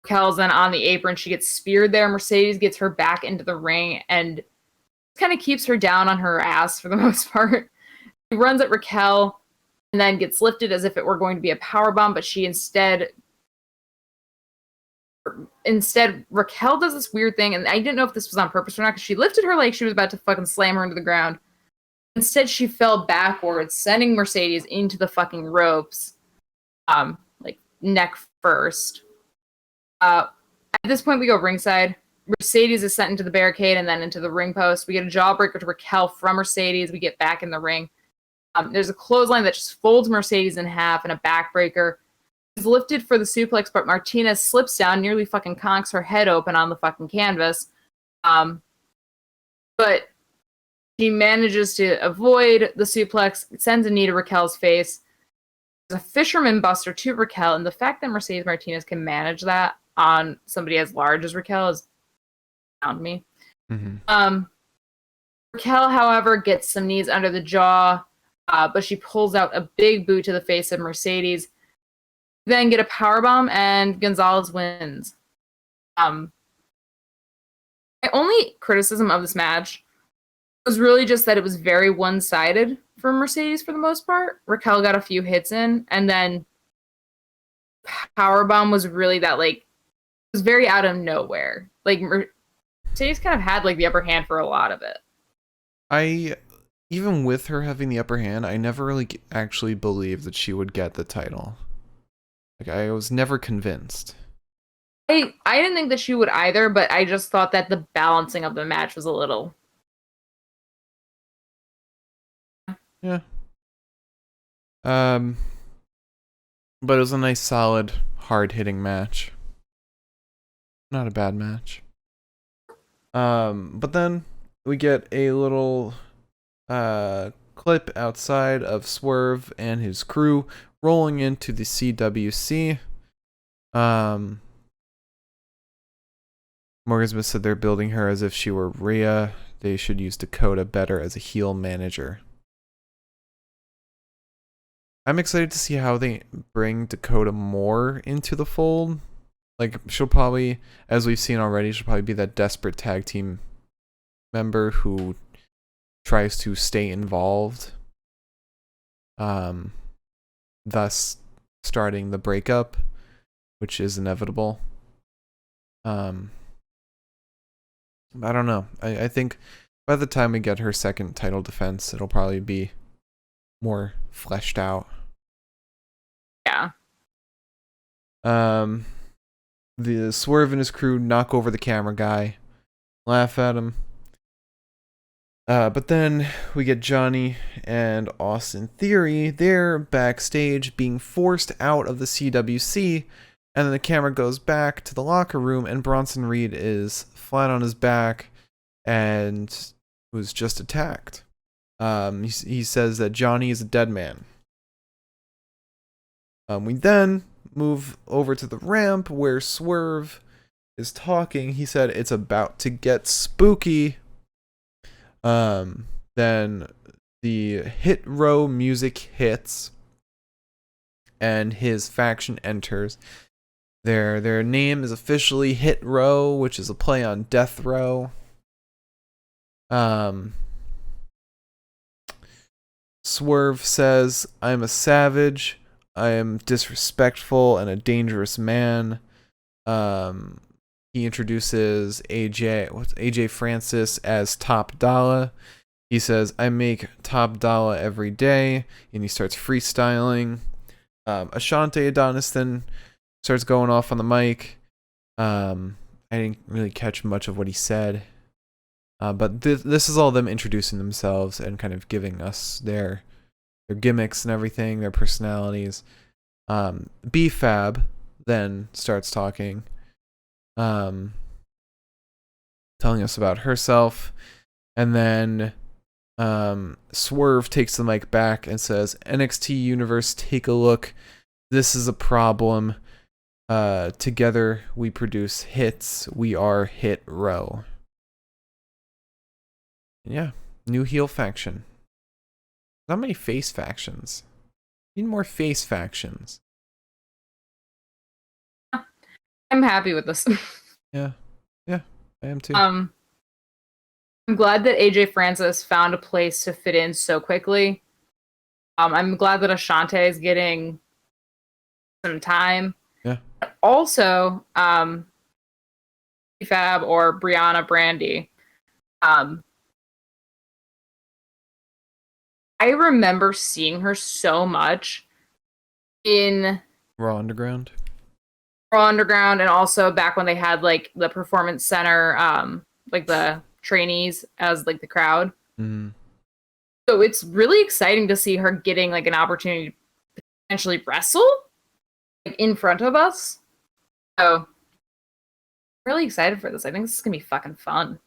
Raquel's then on the apron. She gets speared there. Mercedes gets her back into the ring and kind of keeps her down on her ass for the most part. She runs at Raquel and then gets lifted as if it were going to be a powerbomb, but she instead Raquel does this weird thing, and I didn't know if this was on purpose or not, because she lifted her like she was about to fucking slam her into the ground. Instead, she fell backwards, sending Mercedes into the fucking ropes, like neck first. At this point, we go ringside. Mercedes is sent into the barricade and then into the ring post. We get a jawbreaker to Raquel from Mercedes. We get back in the ring. There's a clothesline that just folds Mercedes in half and a backbreaker. She's lifted for the suplex, but Martinez slips down, nearly fucking conks her head open on the fucking canvas. But she manages to avoid the suplex, sends a knee to Raquel's face. There's a fisherman buster to Raquel, and the fact that Mercedes Martinez can manage that on somebody as large as Raquel is beyond me. Mm-hmm. Raquel, however, gets some knees under the jaw, but she pulls out a big boot to the face of Mercedes. Then get a powerbomb, and Gonzalez wins. My only criticism of this match was really just that it was very one-sided for Mercedes for the most part. Raquel got a few hits in, and then Powerbomb was really that, like, it was very out of nowhere. Like, Mercedes kind of had, like, the upper hand for a lot of it. Even with her having the upper hand, I never really actually believed that she would get the title. Like, I was never convinced. I didn't think that she would either, but I just thought that the balancing of the match was a little... Yeah. But it was a nice, solid, hard-hitting match. Not a bad match. But then we get a little clip outside of Swerve and his crew rolling into the CWC. Morgan Smith said they're building her as if she were Rhea. They should use Dakota better as a heel manager. I'm excited to see how they bring Dakota more into the fold. Like, she'll probably, as we've seen already, she'll probably be that desperate tag team member who tries to stay involved. Thus starting the breakup, which is inevitable. I don't know. I think by the time we get her second title defense, it'll probably be more fleshed out. Yeah. The Swerve and his crew knock over the camera guy, laugh at him. But then we get Johnny and Austin Theory. They're backstage being forced out of the CWC, and then the camera goes back to the locker room, and Bronson Reed is flat on his back and was just attacked. He says that Johnny is a dead man. We then move over to the ramp where Swerve is talking. He said it's about to get spooky. Then the Hit Row music hits and his faction enters. Their name is officially Hit Row, which is a play on Death Row. Swerve says, "I'm a savage. I am disrespectful and a dangerous man." He introduces AJ Francis as Top Dollar. He says, "I make Top Dollar every day," and he starts freestyling. Ashante Adonis then starts going off on the mic. I didn't really catch much of what he said, but this is all them introducing themselves and kind of giving us their gimmicks and everything, their personalities. B-Fab then starts talking, telling us about herself, and then Swerve takes the mic back and says, "NXT Universe, take a look. This is a problem. Together we produce hits. We are Hit Row." And yeah, new heel faction. Not many face factions. Need more face factions. I'm happy with this. Yeah, I am too. I'm glad that AJ Francis found a place to fit in so quickly. I'm glad that Ashante is getting some time. Yeah. Also, Fab or Brianna Brandy. I remember seeing her so much in Raw Underground. And also back when they had like the Performance Center, like the trainees as like the crowd. Mm-hmm. So it's really exciting to see her getting like an opportunity to potentially wrestle like, in front of us. So I'm really excited for this. I think this is gonna be fucking fun.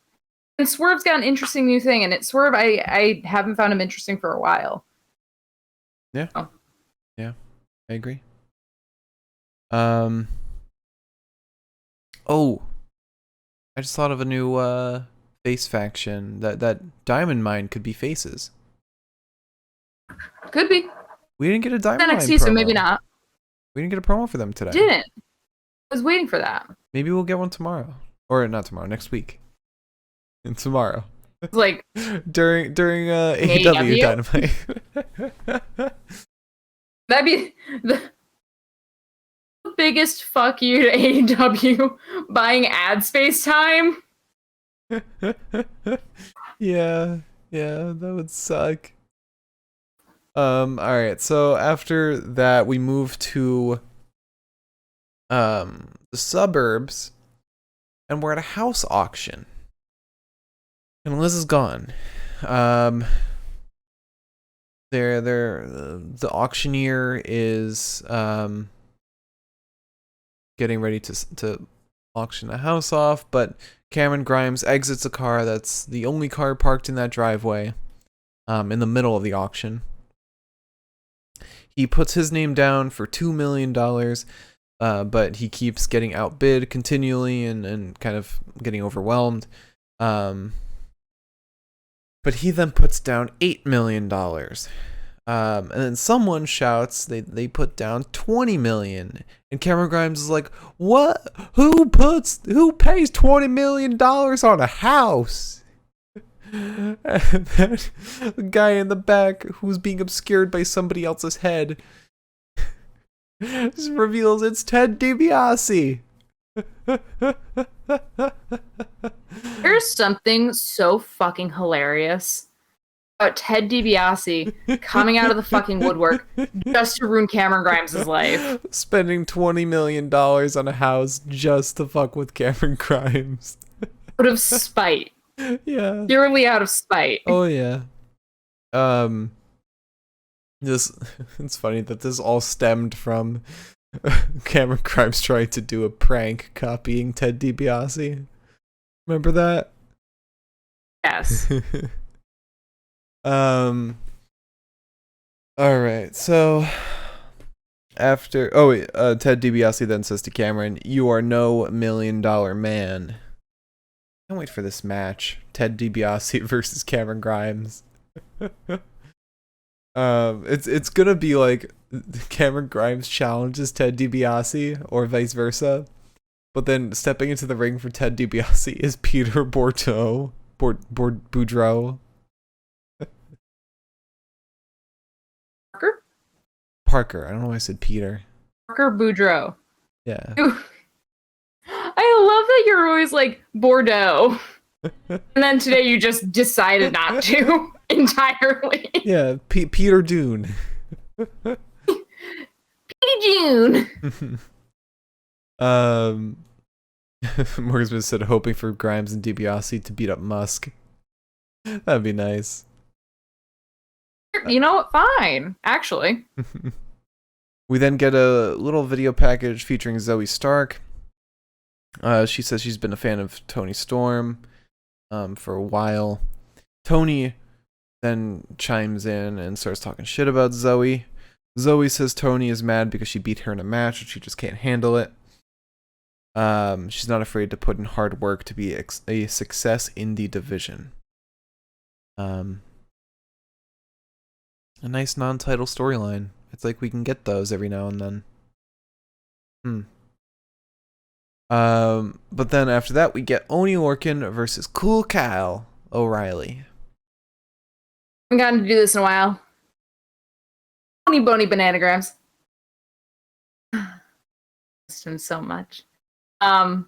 And Swerve's got an interesting new thing, and Swerve, I haven't found him interesting for a while. Yeah. Oh. Yeah, I agree. Oh, I just thought of a new face faction. That Diamond Mine could be faces. Could be. We didn't get a Diamond Mine NXT, promo. so maybe not. We didn't get a promo for them today. Didn't. I was waiting for that. Maybe we'll get one tomorrow. Or not tomorrow, next week. And tomorrow. Like during AEW AEW? Dynamite. That'd be the biggest fuck you to AEW buying ad space time. Yeah, yeah, that would suck. All right. So after that, we move to the suburbs, and we're at a house auction, and Liz is gone. The auctioneer is getting ready to auction a house off, but Cameron Grimes exits a car that's the only car parked in that driveway, in the middle of the auction. He puts his name down for $2 million, but he keeps getting outbid continually and kind of getting overwhelmed. But he then puts down $8 million. And then someone shouts, they put down $20 million. And Cameron Grimes is like, what? Who pays $20 million on a house? And then the guy in the back, who's being obscured by somebody else's head, just reveals it's Ted DiBiase. There's something so fucking hilarious about Ted DiBiase coming out of the fucking woodwork just to ruin Cameron Grimes' life. Spending $20 million on a house just to fuck with Cameron Grimes. Out of spite. Yeah. Purely out of spite. Oh yeah. This it's funny that this all stemmed from Cameron Grimes trying to do a prank copying Ted DiBiase. Remember that? Yes. All right. So after Ted DiBiase then says to Cameron, "You are no $1 million man." Can't wait for this match. Ted DiBiase versus Cameron Grimes. It's gonna be like Cameron Grimes challenges Ted DiBiase or vice versa, but then stepping into the ring for Ted DiBiase is Peter Boudreau. Parker. I don't know why I said Peter. Parker Boudreau. Yeah. I love that you're always like Bordeaux. And then today you just decided not to entirely. Yeah, Peter Dune. Petey June. Morgan's said hoping for Grimes and DiBiase to beat up Musk. That'd be nice. You know what? Fine, actually. We then get a little video package featuring Zoe Stark. She says she's been a fan of Toni Storm for a while. Tony then chimes in and starts talking shit about Zoe. Zoe says Toni is mad because she beat her in a match and she just can't handle it. She's not afraid to put in hard work to be a success in the division. A nice non-title storyline. It's like we can get those every now and then. But then after that, we get Oney Lorcan versus Cool Kyle O'Reilly. I haven't gotten to do this in a while. Bony bananagrams. Missed him so much. And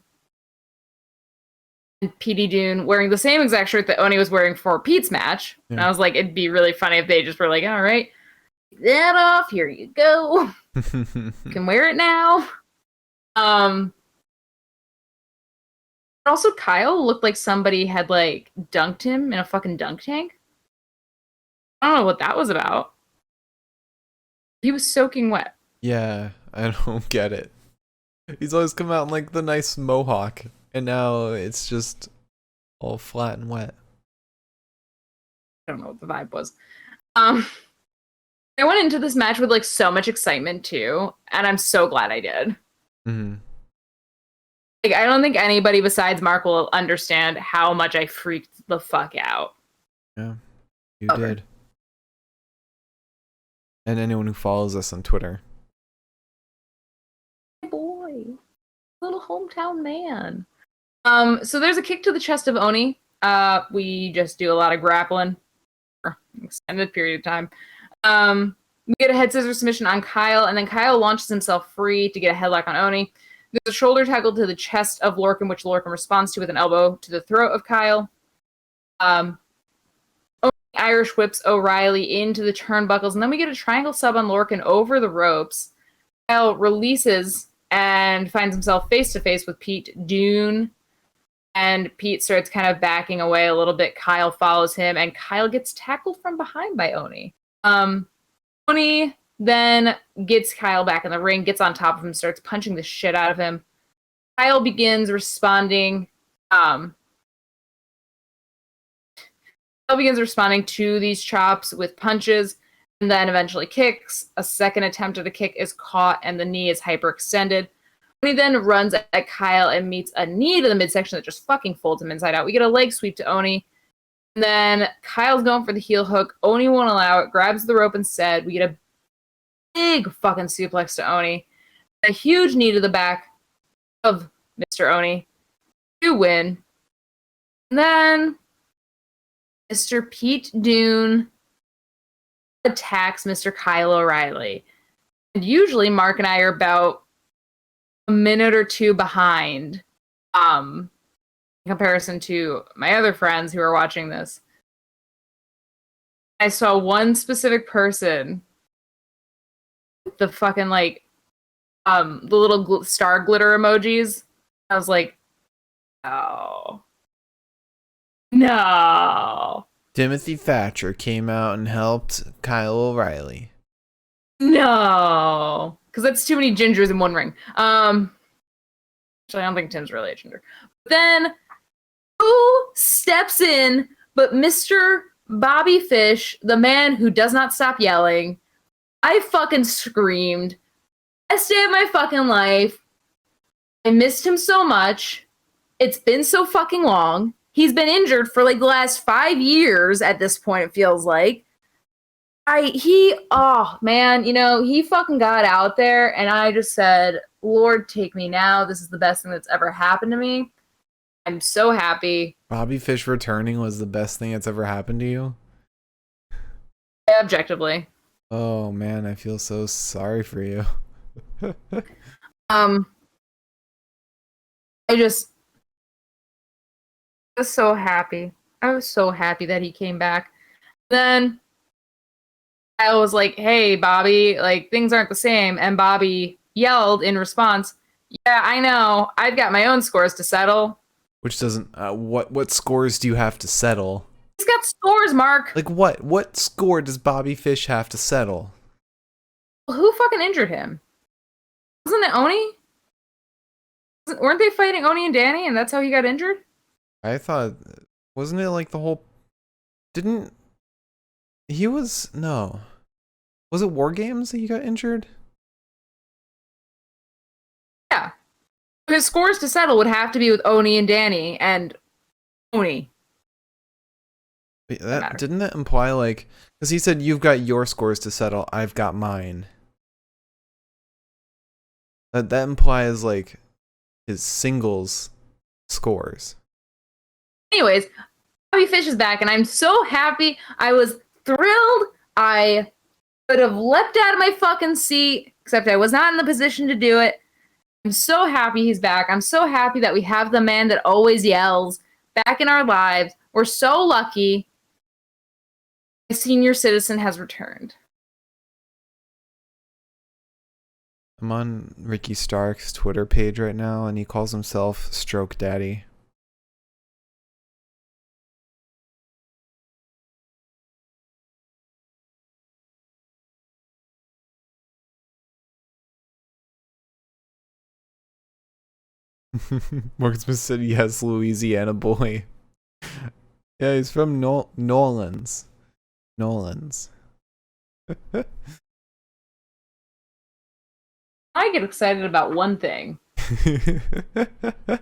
Petey Dune wearing the same exact shirt that Oni was wearing for Pete's match. Yeah. And I was like, it'd be really funny if they just were like, all right, take that off, here you go. You can wear it now. Also, Kyle looked like somebody had like dunked him in a fucking dunk tank. I don't know what that was about. He was soaking wet. Yeah, I don't get it. He's always come out in like the nice mohawk, and now it's just all flat and wet. I don't know what the vibe was. I went into this match with like so much excitement too, and I'm so glad I did. Mm-hmm. Like, I don't think anybody besides Mark will understand how much I freaked the fuck out. Yeah, you did. And anyone who follows us on Twitter. Boy, little hometown man. So there's a kick to the chest of Oni. we just do a lot of grappling for an extended period of time. We get a head scissors submission on Kyle, and then Kyle launches himself free to get a headlock on Oni. There's a shoulder tackle to the chest of Lorcan, which Lorcan responds to with an elbow to the throat of Kyle. Oni Irish whips O'Reilly into the turnbuckles, and then we get a triangle sub on Lorcan over the ropes. Kyle releases and finds himself face-to-face with Pete Dune. And Pete starts kind of backing away a little bit. Kyle follows him, and Kyle gets tackled from behind by Oni. Oni then gets Kyle back in the ring, gets on top of him, starts punching the shit out of him. Kyle begins responding. Kyle begins responding to these chops with punches, and then eventually kicks. A second attempt at a kick is caught, and the knee is hyperextended. Oni then runs at Kyle and meets a knee to the midsection that just fucking folds him inside out. We get a leg sweep to Oni. And then Kyle's going for the heel hook. Oni won't allow it, grabs the rope instead. We get a big fucking suplex to Oni. A huge knee to the back of Mr. Oni to win. And then Mr. Pete Dune attacks Mr. Kyle O'Reilly. And usually Mark and I are about a minute or two behind in comparison to my other friends who are watching this. I saw one specific person, the fucking like the little star glitter emojis. I was like, oh no. Timothy Thatcher came out and helped Kyle O'Reilly. No, because that's too many gingers in one ring. Actually, I don't think Tim's really a ginger. But then, who steps in but Mr. Bobby Fish, the man who does not stop yelling? I fucking screamed. Best day of my fucking life. I missed him so much. It's been so fucking long. He's been injured for like the last 5 years at this point, it feels like. Oh man, you know, he fucking got out there and I just said, Lord, take me now. This is the best thing that's ever happened to me. I'm so happy. Bobby Fish returning was the best thing that's ever happened to you? Objectively. Oh man, I feel so sorry for you. I was so happy. I was so happy that he came back. Then I was like, hey, Bobby, like, things aren't the same. And Bobby yelled in response, yeah, I know. I've got my own scores to settle. Which doesn't, what scores do you have to settle? He's got scores, Mark. Like what? What score does Bobby Fish have to settle? Well, who fucking injured him? Wasn't it Oni? Weren't they fighting Oni and Danny and that's how he got injured? I thought, wasn't it like the whole, no. Was it War Games that he got injured? Yeah. His scores to settle would have to be with Oni and Danny and Oni. Wait, didn't that imply like, because he said you've got your scores to settle, I've got mine. That implies like his singles scores. Anyways, Bobby Fish is back and I'm so happy. I was thrilled. I could have leapt out of my fucking seat, except I was not in the position to do it. I'm so happy he's back. I'm so happy that we have the man that always yells back in our lives. We're so lucky. A senior citizen has returned. I'm on Ricky Stark's Twitter page right now, and he calls himself Stroke Daddy. Morgan Smith said, yes, Louisiana boy. Yeah, he's from Nolans. I get excited about one thing.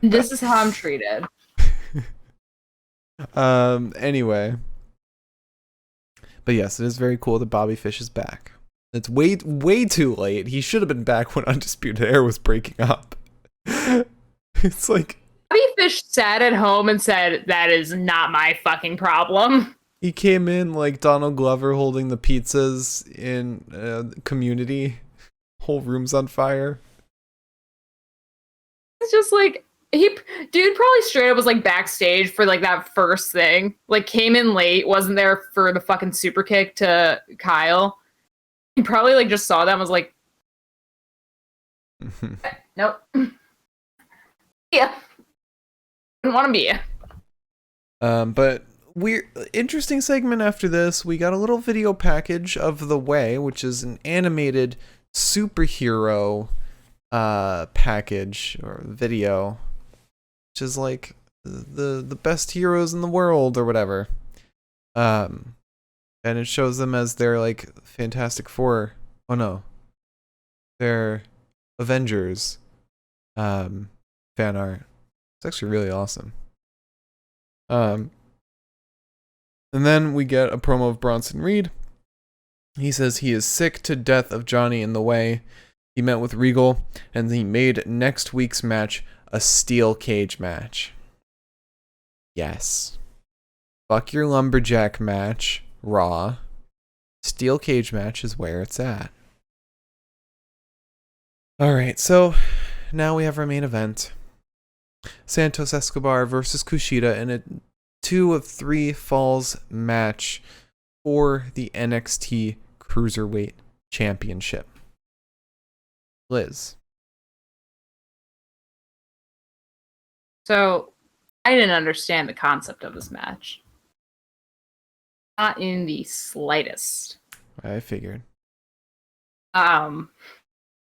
This is how I'm treated. Anyway. But yes, it is very cool that Bobby Fish is back. It's way too late. He should have been back when Undisputed Era was breaking up. It's like Bobby Fish sat at home and said, "That is not my fucking problem." He came in like Donald Glover holding the pizzas in Community. Whole room's on fire. It's just like dude probably straight up was like backstage for like that first thing. Like came in late, wasn't there for the fucking super kick to Kyle. He probably like just saw that and was like, nope. Yeah. Didn't want to be. But interesting segment after this. We got a little video package of The Way, which is an animated superhero package or video, which is like the best heroes in the world or whatever. And it shows them as their like Fantastic Four. Oh no, they're Avengers fan art. It's actually really awesome. And then we get a promo of Bronson Reed. He says he is sick to death of Johnny in the Way. He met with Regal, and he made next week's match a steel cage match. Yes. Fuck your lumberjack match, Raw. Steel cage match is where it's at. Alright, so now we have our main event. Santos Escobar versus Kushida in a 2 of 3 falls match for the NXT Cruiserweight Championship. Liz. So I didn't understand the concept of this match. Not in the slightest. I figured.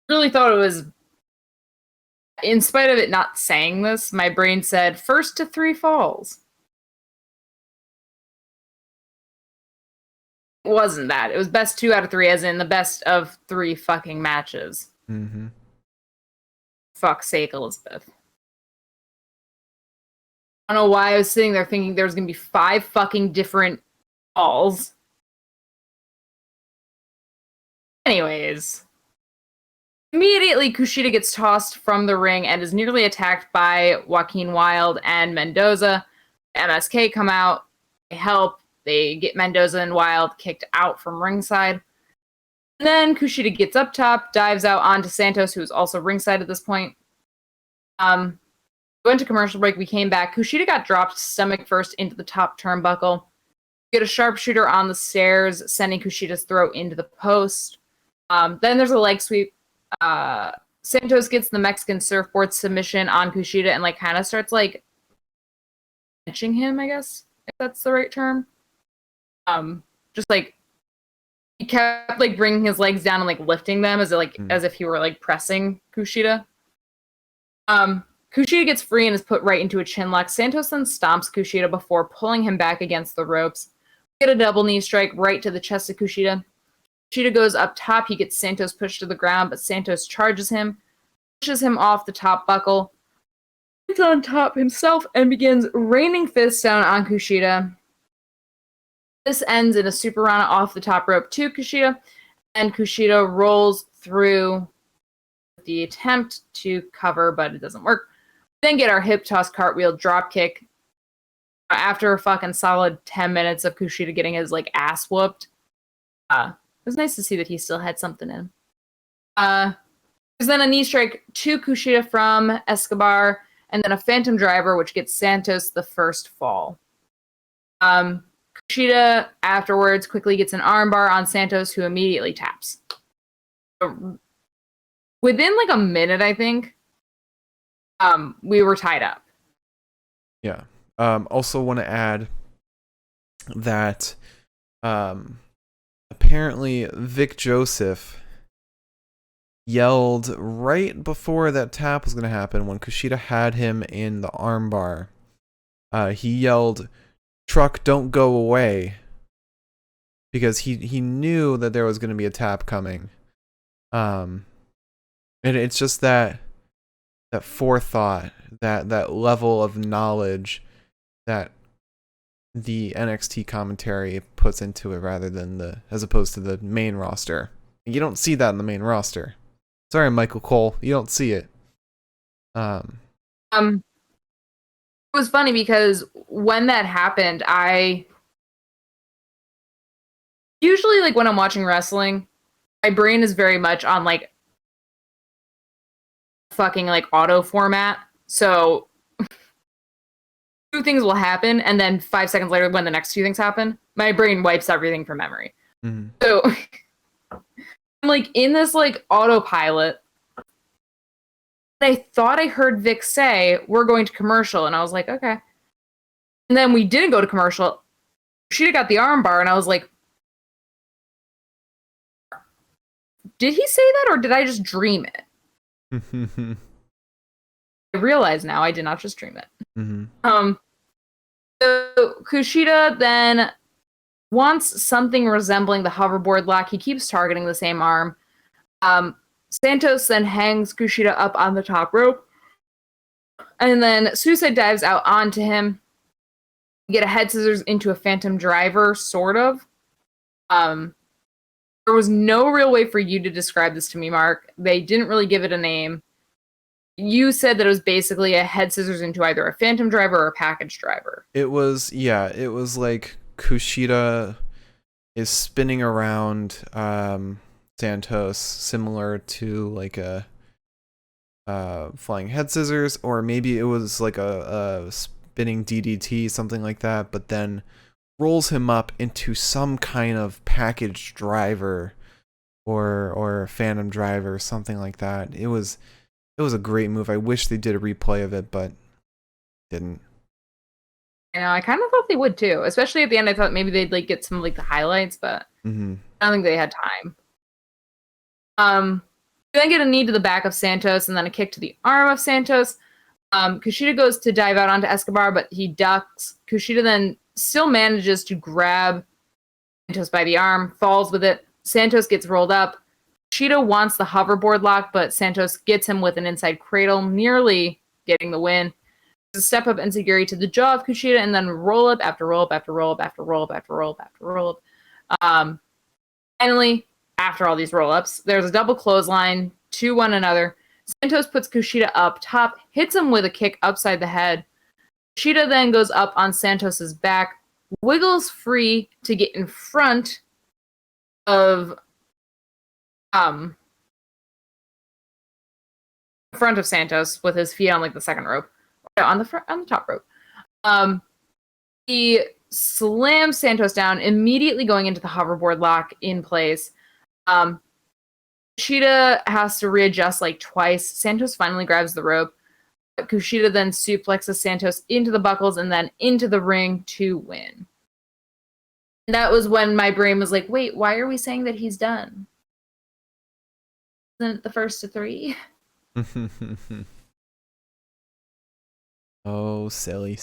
Really thought it was, in spite of it not saying this, my brain said first to 3 falls. It wasn't that. It was best 2 out of 3, as in the best of 3 fucking matches. Mm-hmm. Fuck's sake, Elizabeth. I don't know why I was sitting there thinking there was going to be 5 fucking different falls. Anyways. Immediately, Kushida gets tossed from the ring and is nearly attacked by Joaquin Wilde and Mendoza. MSK come out, they help, they get Mendoza and Wilde kicked out from ringside. And then Kushida gets up top, dives out onto Santos, who's also ringside at this point. Went to commercial break, we came back. Kushida got dropped stomach first into the top turnbuckle. Get a sharpshooter on the stairs, sending Kushida's throat into the post. Then there's a leg sweep. Santos gets the Mexican surfboard submission on Kushida and like kind of starts like pinching him, I guess, if that's the right term. Just like he kept like bringing his legs down and like lifting them as if he were like pressing Kushida. Kushida gets free and is put right into a chin lock. Santos then stomps Kushida before pulling him back against the ropes. Get a double knee strike right to the chest of Kushida. Kushida goes up top. He gets Santos pushed to the ground, but Santos charges him, pushes him off the top buckle, gets on top himself, and begins raining fists down on Kushida. This ends in a super rana off the top rope to Kushida, and Kushida rolls through the attempt to cover, but it doesn't work. Then get our hip toss cartwheel drop kick. After a fucking solid 10 minutes of Kushida getting his like ass whooped. It was nice to see that he still had something in. There's then a knee strike to Kushida from Escobar, and then a phantom driver, which gets Santos the first fall. Kushida afterwards quickly gets an armbar on Santos, who immediately taps. Within like a minute, I think, we were tied up. Yeah. Also want to add that apparently Vic Joseph yelled right before that tap was going to happen when Kushida had him in the armbar. He yelled, "Truck, don't go away," because he knew that there was going to be a tap coming. And it's just that forethought, that level of knowledge that the NXT commentary puts into it rather than as opposed to the main roster. You don't see that in the main roster. Sorry, Michael Cole, you don't see it. It was funny because when that happened, I usually, like, when I'm watching wrestling, my brain is very much on, like, fucking, like, auto format. So two things will happen, and then 5 seconds later, when the next two things happen, my brain wipes everything from memory. Mm-hmm. So I'm, like, in this, like, autopilot. I thought I heard Vic say, "We're going to commercial," and I was like, okay. And then we didn't go to commercial. She'd got the arm bar, and I was like, did he say that, or did I just dream it? I realize now I did not just dream it. Mm-hmm. So Kushida then wants something resembling the hoverboard lock. He keeps targeting the same arm. Santos then hangs Kushida up on the top rope. And then Suicide dives out onto him. You get a head scissors into a phantom driver, sort of. There was no real way for you to describe this to me, Mark. They didn't really give it a name. You said that it was basically a head scissors into either a phantom driver or a package driver. It was like Kushida is spinning around Santos, similar to like a flying head scissors, or maybe it was like a spinning DDT, something like that, but then rolls him up into some kind of package driver or phantom driver, something like that. It was a great move. I wish they did a replay of it, but didn't. You know, I kind of thought they would too, especially at the end. I thought maybe they'd like get some like the highlights, but Mm-hmm. I don't think they had time. Then get a knee to the back of Santos and then a kick to the arm of Santos. Kushida goes to dive out onto Escobar, but he ducks. Kushida then still manages to grab Santos by the arm, falls with it. Santos gets rolled up. Kushida wants the hoverboard lock, but Santos gets him with an inside cradle, nearly getting the win. There's a step up enziguri to the jaw of Kushida, and then roll up after roll up after roll up after roll up after roll up after roll up. Finally, after all these roll ups, there's a double clothesline to one another. Santos puts Kushida up top, hits him with a kick upside the head. Kushida then goes up on Santos's back, wiggles free to get in front of Santos with his feet on like the second rope, on the top rope. He slams Santos down, immediately going into the hoverboard lock in place. Kushida has to readjust like twice. Santos finally grabs the rope. Kushida then suplexes Santos into the buckles and then into the ring to win. And that was when my brain was like, wait, why are we saying that he's done? Isn't it the first to three? Oh, silly.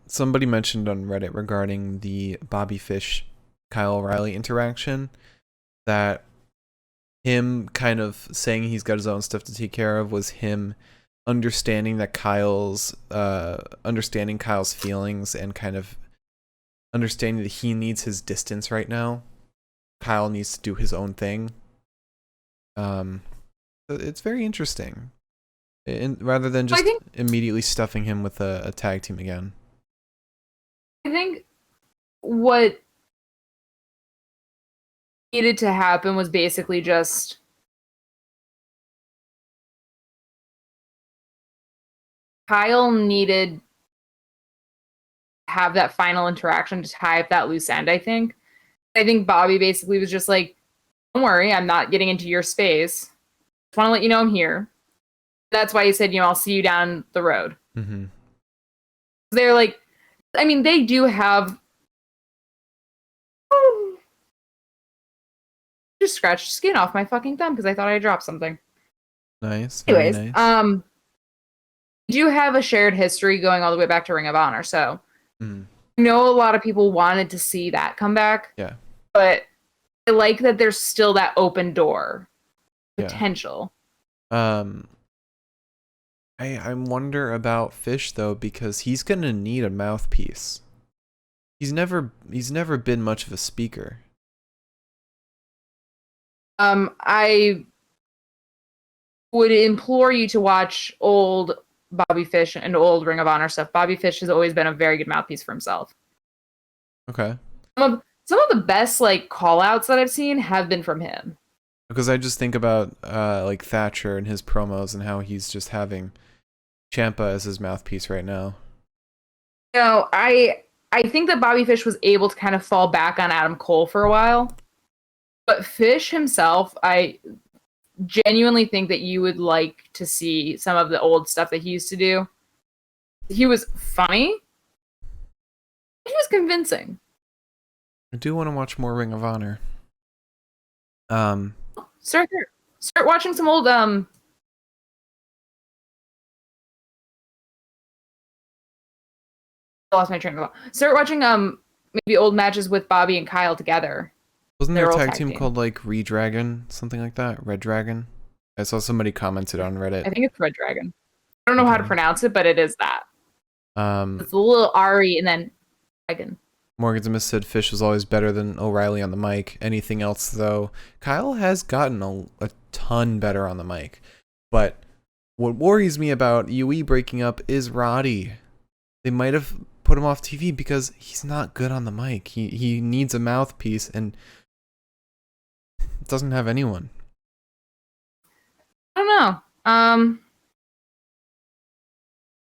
Somebody mentioned on Reddit regarding the Bobby Fish Kyle O'Reilly interaction that him kind of saying he's got his own stuff to take care of was him understanding that understanding Kyle's feelings and kind of understanding that he needs his distance right now. Kyle needs to do his own thing. It's very interesting. Rather than just immediately stuffing him with a tag team again. I think what needed to happen was basically just Kyle needed to have that final interaction to tie up that loose end, I think. I think Bobby basically was just like, don't worry, I'm not getting into your space. Just want to let you know I'm here. That's why he said, I'll see you down the road. Mm-hmm. They're like, I mean, they do have. Just scratched skin off my fucking thumb because I thought I dropped something. Nice. Anyways, nice. Do have a shared history going all the way back to Ring of Honor, so I know a lot of people wanted to see that come back. Yeah. But I like that there's still that open door potential. I wonder about Fish though, because he's gonna need a mouthpiece. He's never been much of a speaker. I would implore you to watch old Bobby Fish and old Ring of Honor stuff. Bobby Fish has always been a very good mouthpiece for himself. Okay. Some of the best like call outs that I've seen have been from him. Because I just think about like Thatcher and his promos and how he's just having Ciampa as his mouthpiece right now. No, I think that Bobby Fish was able to kind of fall back on Adam Cole for a while. But Fish himself, I genuinely think that you would like to see some of the old stuff that he used to do. He was funny. He was convincing. I do want to watch more Ring of Honor. Start there. Start watching some old I lost my train of thought. Start watching maybe old matches with Bobby and Kyle together. Wasn't there a tag team called like Redragon, something like that? Red Dragon? I saw somebody commented on Reddit. I think it's Red Dragon. I don't know how to pronounce it, but it is that. It's a little Ari and then Dragon. Morgan Smith said Fish was always better than O'Reilly on the mic. Anything else, though? Kyle has gotten a ton better on the mic. But what worries me about UE breaking up is Roddy. They might have put him off TV because he's not good on the mic. He needs a mouthpiece and doesn't have anyone. I don't know.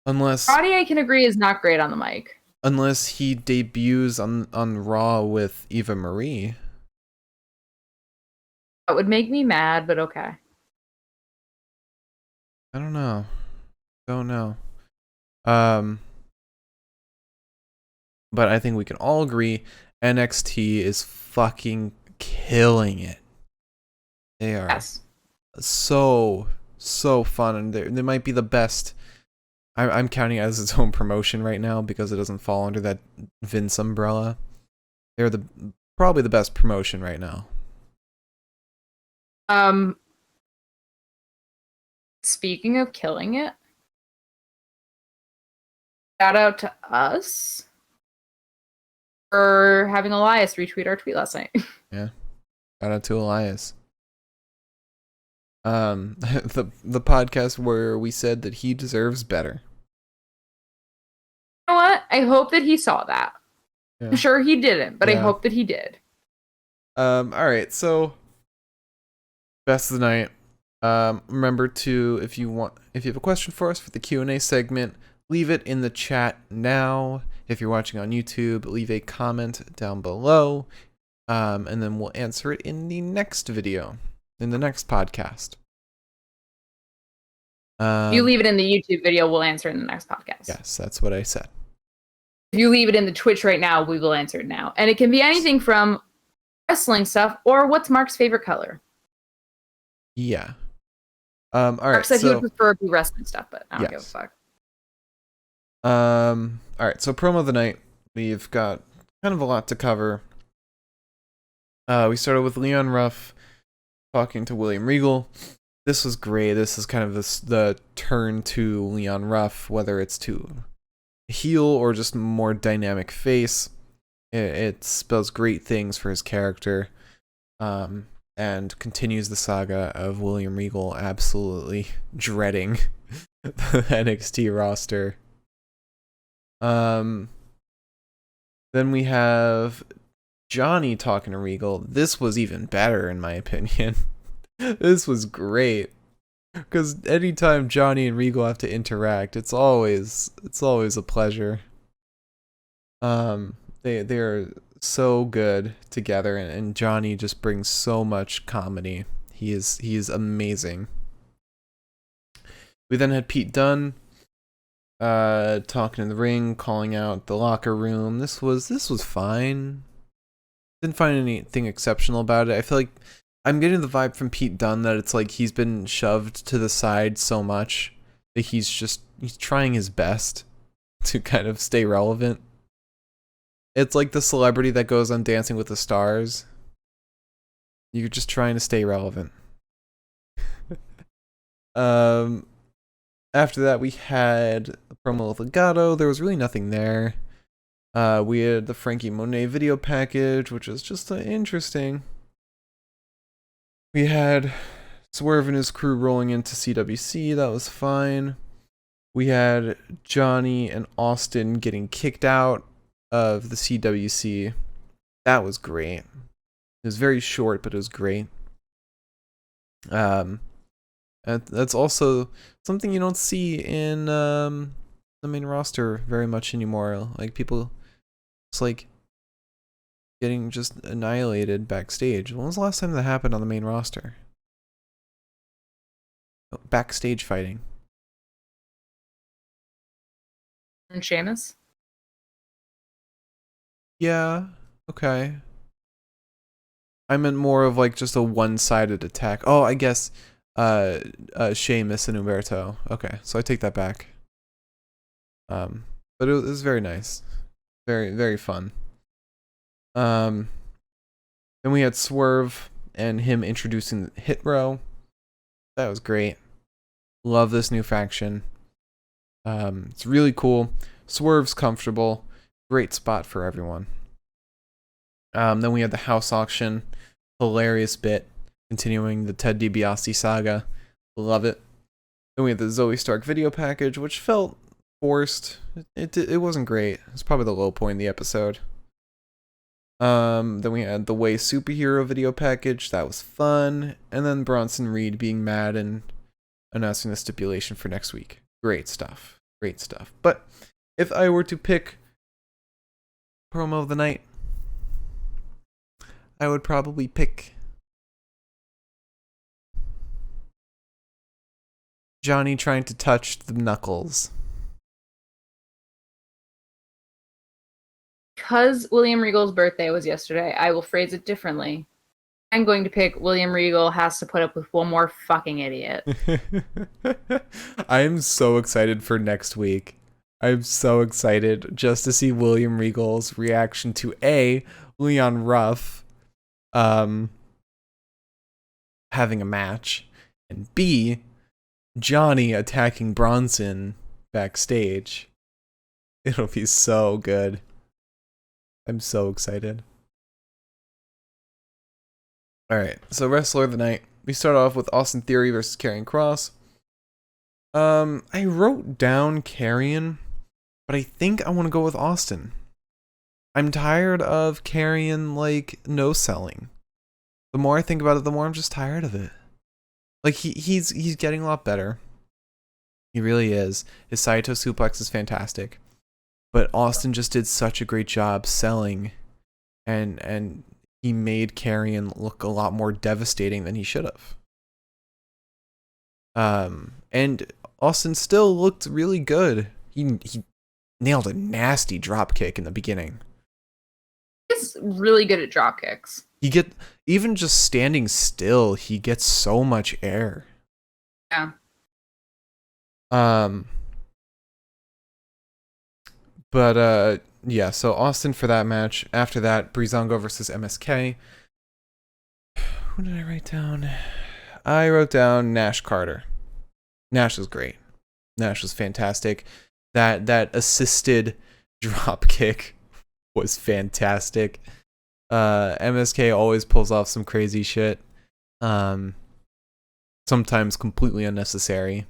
Unless Roddy, I can agree, is not great on the mic. Unless he debuts on Raw with Eva Marie. That would make me mad, but okay. I don't know. But I think we can all agree NXT is fucking killing it. They are so fun, and they might be the best. I'm counting it as its own promotion right now because it doesn't fall under that Vince umbrella. They're probably the best promotion right now. Speaking of killing it, shout out to us for having Elias retweet our tweet last night. Yeah. Shout out to Elias. The podcast where we said that he deserves better. You know what? I hope that he saw that. Yeah. I'm sure he didn't, but I hope that he did. All right, so best of the night. Remember to, if you have a question for us for the Q&A segment, leave it in the chat now. If you're watching on YouTube, leave a comment down below, and then we'll answer it in the next video, in the next podcast. You leave it in the YouTube video, we'll answer it in the next podcast. Yes, that's what I said. If you leave it in the Twitch right now, we will answer it now. And it can be anything from wrestling stuff or what's Mark's favorite color. Yeah. All right. Mark said he would prefer be wrestling stuff, but I don't give a fuck. All right. So promo of the night. We've got kind of a lot to cover. We started with Leon Ruff talking to William Regal. This was great. This is kind of the turn to Leon Ruff, whether it's to heel or just more dynamic face. It spells great things for his character. And continues the saga of William Regal absolutely dreading the NXT roster. Then we have Johnny talking to Regal. This was even better in my opinion. This was great. Because anytime Johnny and Regal have to interact, it's always a pleasure. They're so good together, and Johnny just brings so much comedy. He is amazing. We then had Pete Dunne talking in the ring, calling out the locker room. This was fine. Didn't find anything exceptional about it. I feel like I'm getting the vibe from Pete Dunne that it's like he's been shoved to the side so much that he's trying his best to kind of stay relevant. It's like the celebrity that goes on Dancing with the Stars. You're just trying to stay relevant. After that, we had a promo with Legato. There was really nothing there. We had the Frankie Monet video package, which was just interesting. We had Swerve and his crew rolling into CWC. That was fine. We had Johnny and Austin getting kicked out of the CWC. That was great. It was very short, but it was great. And that's also something you don't see in the main roster very much anymore. Like, people just like getting just annihilated backstage. When was the last time that happened on the main roster? Backstage fighting. And Sheamus? Yeah, okay. I meant more of like just a one-sided attack. Oh, I guess Sheamus and Humberto. Okay, so I take that back. But it was very nice. Very, very fun. Then we had Swerve and him introducing the Hit Row. That was great. Love this new faction. It's really cool. Swerve's comfortable. Great spot for everyone. Then we had the house auction. Hilarious bit. Continuing the Ted DiBiase saga. Love it. Then we had the Zoe Stark video package, which felt forced. It wasn't great. It's probably the low point in the episode. Then we had the Way Superhero video package. That was fun. And then Bronson Reed being mad and announcing the stipulation for next week. Great stuff. Great stuff. But if I were to pick promo of the night, I would probably pick Johnny trying to touch the knuckles. Because William Regal's birthday was yesterday, I will phrase it differently. I'm going to pick William Regal has to put up with one more fucking idiot. I am so excited for next week. I'm so excited just to see William Regal's reaction to A, Leon Ruff having a match, and B, Johnny attacking Bronson backstage. It'll be so good. I'm so excited. Alright, so Wrestler of the Night. We start off with Austin Theory versus Karrion Kross. I wrote down Karrion, but I think I want to go with Austin. I'm tired of Karrion, like, no-selling. The more I think about it, the more I'm just tired of it. Like, he's getting a lot better. He really is. His Saito suplex is fantastic. But Austin just did such a great job selling, and he made Karrion look a lot more devastating than he should have. And Austin still looked really good. He nailed a nasty drop kick in the beginning. He's really good at drop kicks. Even just standing still, he gets so much air. Yeah. But yeah, so Austin for that match. After that, Breezango versus MSK. Who did I write down? I wrote down Nash Carter. Nash was great. Nash was fantastic. That assisted drop kick was fantastic. MSK always pulls off some crazy shit. Sometimes completely unnecessary.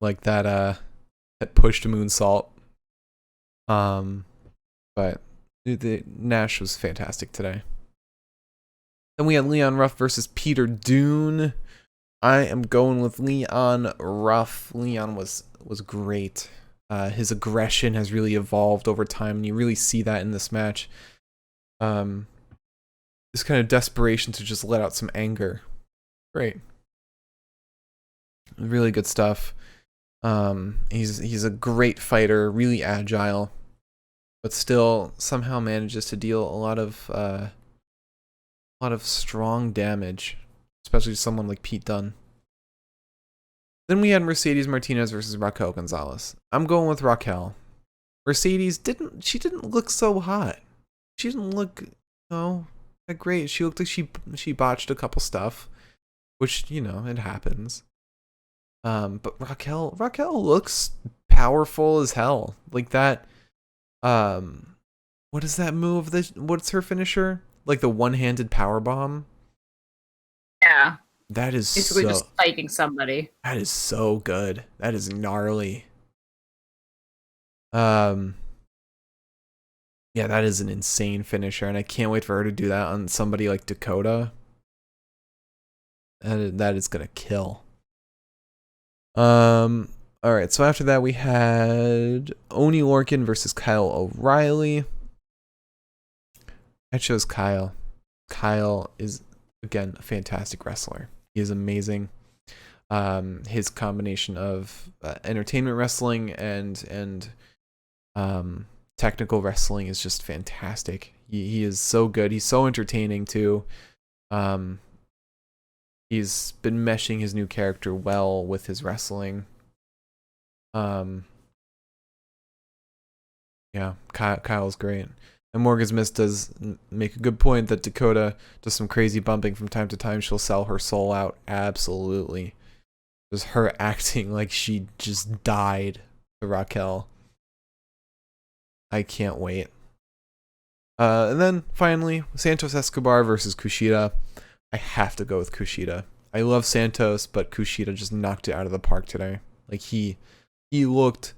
Like that push to moonsault. But the Nash was fantastic today. Then we had Leon Ruff versus Peter Dune. I am going with Leon Ruff. Leon was great. His aggression has really evolved over time, and you really see that in this match. This kind of desperation to just let out some anger. Great. Really good stuff. He's a great fighter, really agile, but still somehow manages to deal a lot of strong damage, especially to someone like Pete Dunne. Then we had Mercedes Martinez versus Raquel Gonzalez. I'm going with Raquel. Mercedes didn't look so hot. She didn't look, that great. She looked like she botched a couple stuff, which, it happens. But Raquel looks powerful as hell. Like that, what is that move? What's her finisher? Like the one-handed power bomb? Yeah. That is Basically so. just spiking somebody. That is so good. That is gnarly. Um. Yeah, that is an insane finisher, and I can't wait for her to do that on somebody like Dakota. That is gonna kill. All right. So after that, we had Oney Lorcan versus Kyle O'Reilly. I chose Kyle. Kyle is again a fantastic wrestler. He is amazing. His combination of entertainment wrestling and technical wrestling is just fantastic. He is so good. He's so entertaining too. He's been meshing his new character well with his wrestling. Yeah, Kyle's great. And Morgan's Miss does make a good point that Dakota does some crazy bumping from time to time. She'll sell her soul out. Absolutely. Just her acting like she just died to Raquel. I can't wait. And then finally, Santos Escobar versus Kushida. I have to go with Kushida. I love Santos, but Kushida just knocked it out of the park today. Like he looked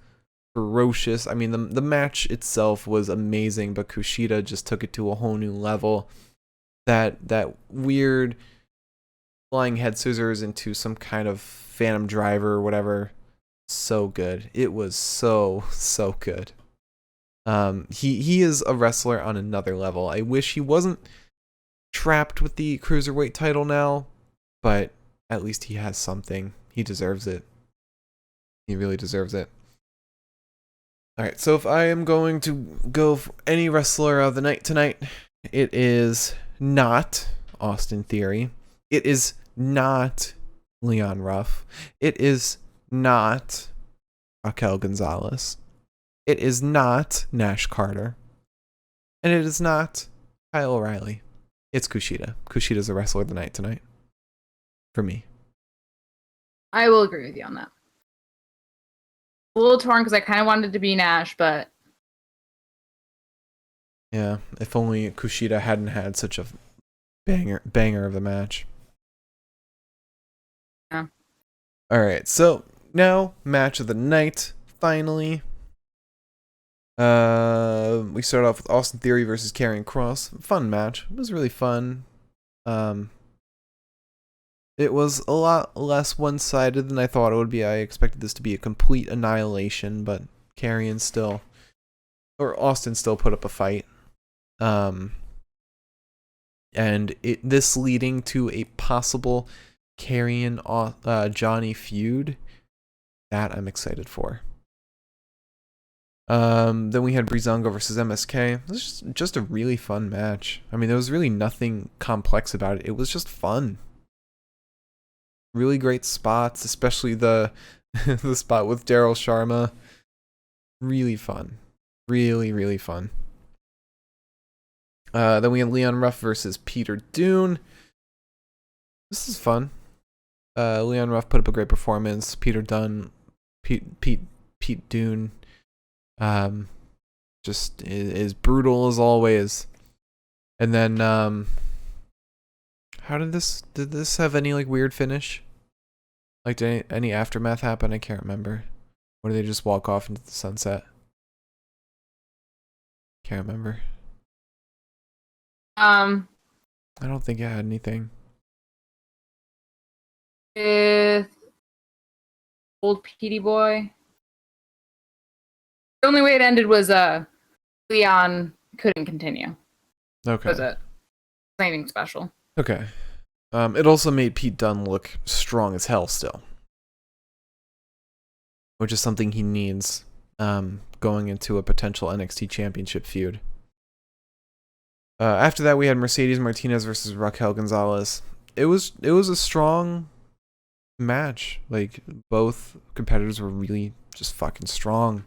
ferocious. I mean, the match itself was amazing, but Kushida just took it to a whole new level. That weird flying head scissors into some kind of phantom driver or whatever. So good. It was so good. He is a wrestler on another level. I wish he wasn't trapped with the cruiserweight title now, but at least he has something. He deserves it. He really deserves it. Alright, so if I am going to go for any wrestler of the night tonight, it is not Austin Theory. It is not Leon Ruff. It is not Raquel Gonzalez. It is not Nash Carter. And it is not Kyle O'Reilly. It's Kushida. Kushida's the wrestler of the night tonight. For me. I will agree with you on that. A little torn because I kind of wanted it to be Nash, but yeah, if only Kushida hadn't had such a banger of the match. Yeah. All right, so now match of the night. Finally, we start off with Austin Theory versus Karrion Kross. Fun match. It was really fun. It was a lot less one-sided than I thought it would be. I expected this to be a complete annihilation, but Austin still put up a fight. And this leading to a possible Karrion Johnny feud that I'm excited for. Then we had Breezango versus MSK. It was just a really fun match. I mean, there was really nothing complex about it. It was just fun. Really great spots, especially the the spot with Daryl Sharma. Really fun. Really fun. Then we had Leon Ruff versus Peter Dune. This is fun. Leon Ruff put up a great performance. Pete Dune just is brutal as always. And then how did this have any like weird finish? Like did any aftermath happen? I can't remember. Or did they just walk off into the sunset? Can't remember. I don't think it had anything. With old Petey boy. The only way it ended was Leon couldn't continue. Okay. That was it. Anything special. Okay. It also made Pete Dunne look strong as hell still. Which is something he needs going into a potential NXT championship feud. After that, we had Mercedes Martinez versus Raquel Gonzalez. It was a strong match. Like, both competitors were really just fucking strong.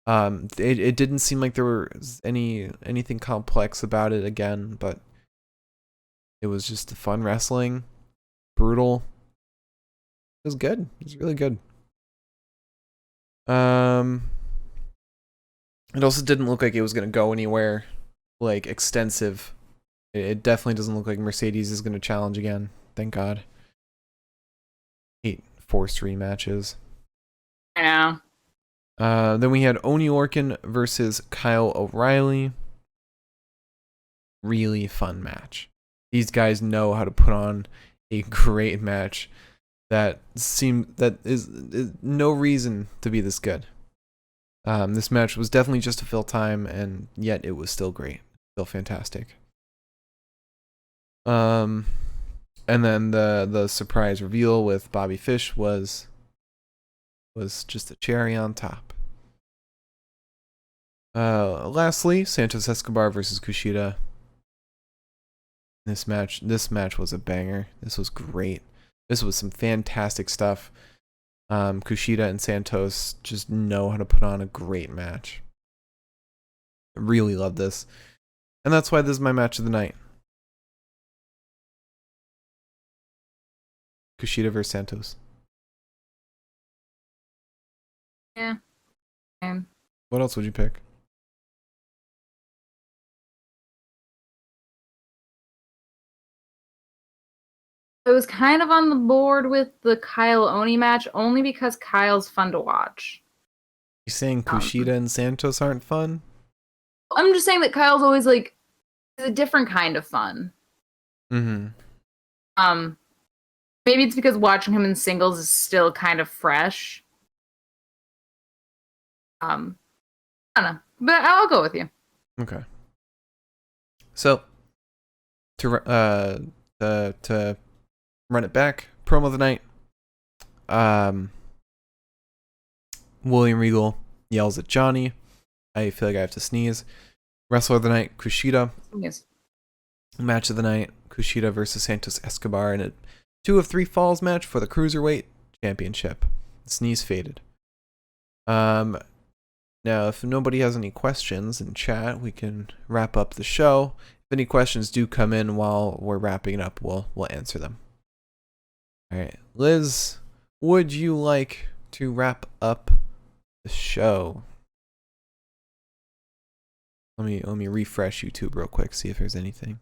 It didn't seem like there was anything complex about it again, but it was just fun wrestling, brutal. It was good. It was really good. It also didn't look like it was gonna go anywhere like extensive. It definitely doesn't look like Mercedes is gonna challenge again. Thank God. forced rematches. I know. Then we had Oney Lorcan versus Kyle O'Reilly. Really fun match. These guys know how to put on a great match that is no reason to be this good. This match was definitely just to fill time, and yet it was still great, still fantastic. And then the surprise reveal with Bobby Fish was just a cherry on top. Lastly, Santos Escobar versus Kushida. This match was a banger. This was great. This was some fantastic stuff. Kushida and Santos just know how to put on a great match. I really love this. And that's why this is my match of the night. Kushida versus Santos. Yeah. What else would you pick? I was kind of on the board with the Kyle Oni match only because Kyle's fun to watch. You saying Kushida and Santos aren't fun? I'm just saying that Kyle's always like a different kind of fun. Mm-hmm. Maybe it's because watching him in singles is still kind of fresh. I don't know, but I'll go with you. Okay. So to run it back, promo of the night. William Regal yells at Johnny. I feel like I have to sneeze. Wrestler of the night, Kushida. Yes. Match of the night, Kushida versus Santos Escobar in a 2 of 3 falls match for the Cruiserweight Championship. The sneeze faded. Now, if nobody has any questions in chat, we can wrap up the show. If any questions do come in while we're wrapping it up, we'll answer them. All right, Liz, would you like to wrap up the show? Let me refresh YouTube real quick, see if there's anything.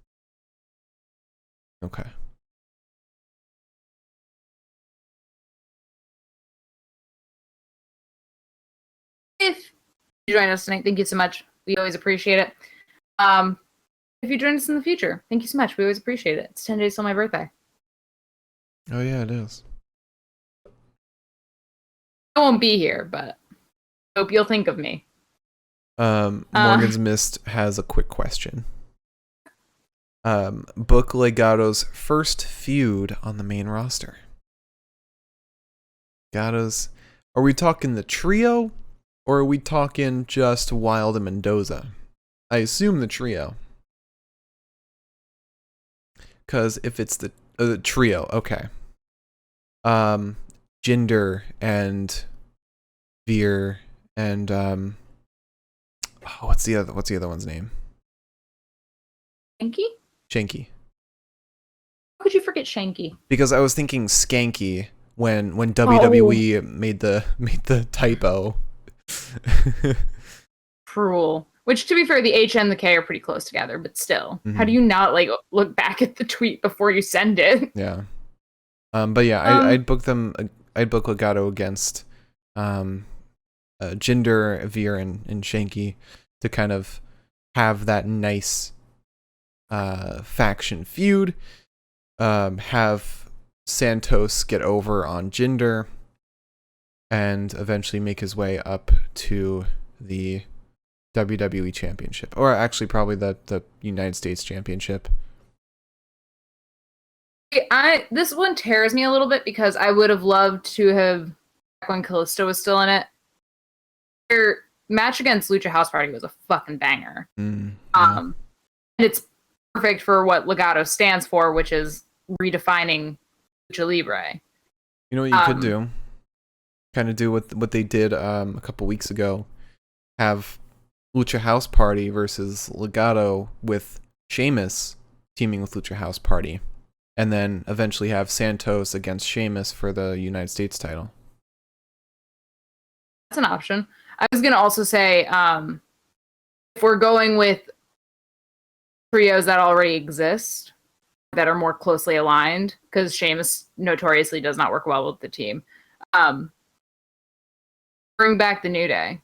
Okay. If you join us tonight, thank you so much. We always appreciate it. If you join us in the future, thank you so much. We always appreciate it. It's 10 days till my birthday. Oh yeah, it is. I won't be here, but I hope you'll think of me. Morgan's Mist has a quick question. Book Legado's first feud on the main roster. Legado's, are we talking the trio, or are we talking just Wild and Mendoza? I assume the trio. Because if it's the trio, okay. Jinder and Veer and what's the other one's name? Shanky? Shanky. How could you forget Shanky? Because I was thinking Skanky when WWE made the typo. Cruel. Which, to be fair, the H and the K are pretty close together, but still. Mm-hmm. How do you not like look back at the tweet before you send it? Yeah. But yeah, I'd book them. I'd book Legado against Jinder, Veer, and Shanky to kind of have that nice faction feud. Have Santos get over on Jinder, and eventually make his way up to the WWE Championship, or actually probably the United States Championship. This one tears me a little bit because I would have loved to have, when Kalisto was still in it, their match against Lucha House Party was a fucking banger. Yeah. And it's perfect for what Legado stands for, which is redefining Lucha Libre. You know what you could do? Kind of do what they did a couple weeks ago. Have Lucha House Party versus Legado with Sheamus teaming with Lucha House Party. And then eventually have Santos against Sheamus for the United States title. That's an option. I was going to also say, if we're going with trios that already exist, that are more closely aligned, because Sheamus notoriously does not work well with the team. Bring back the New Day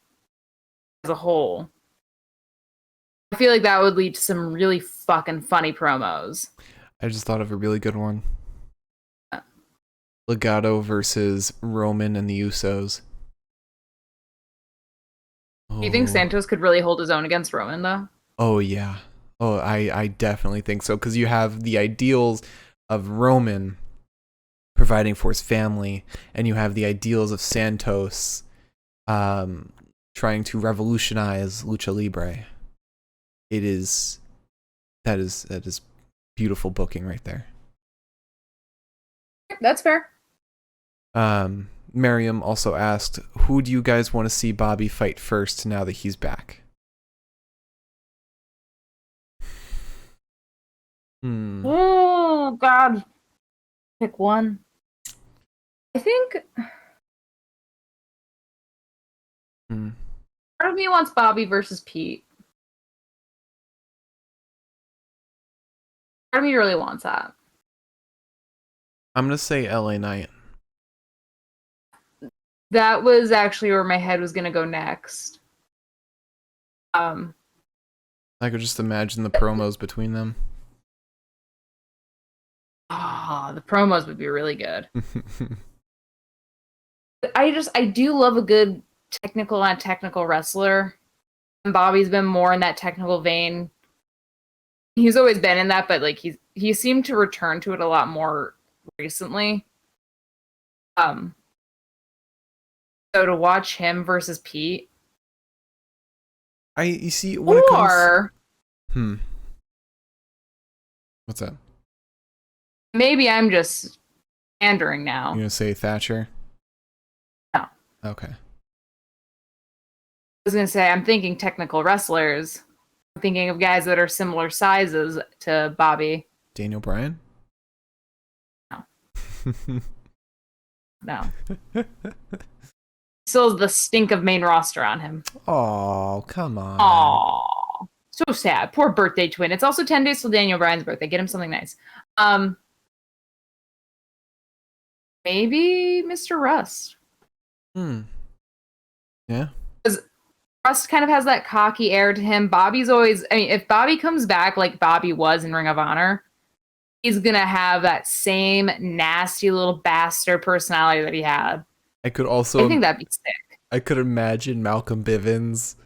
as a whole. I feel like that would lead to some really fucking funny promos. I just thought of a really good one. Legado versus Roman and the Usos. Do you think Santos could really hold his own against Roman, though? Oh, yeah. Oh, I definitely think so. Because you have the ideals of Roman providing for his family, and you have the ideals of Santos trying to revolutionize Lucha Libre. That is beautiful booking right there. That's fair. Miriam also asked, who do you guys want to see Bobby fight first now that he's back? Oh, God. Pick one. I think part of me wants Bobby versus Pete. Part of me really wants that. I'm going to say LA Knight. That was actually where my head was going to go next. I could just imagine the promos between them. The promos would be really good. I do love a good technical wrestler. And Bobby's been more in that technical vein. He's always been in that, but like he seemed to return to it a lot more recently. So to watch him versus Pete. You see when it comes. What's that? Maybe I'm just pandering now. You gonna say Thatcher? No. Okay. I was gonna say I'm thinking technical wrestlers. I'm thinking of guys that are similar sizes to Bobby. Daniel Bryan? No. No. Still has the stink of main roster on him. Oh, come on. Aw. So sad. Poor birthday twin. It's also 10 days till Daniel Bryan's birthday. Get him something nice. Maybe Mr. Rust. Yeah. Because Rust kind of has that cocky air to him. Bobby's always, I mean, if Bobby comes back like Bobby was in Ring of Honor, he's going to have that same nasty little bastard personality that he had. I think that'd be sick. I could imagine Malcolm Bivens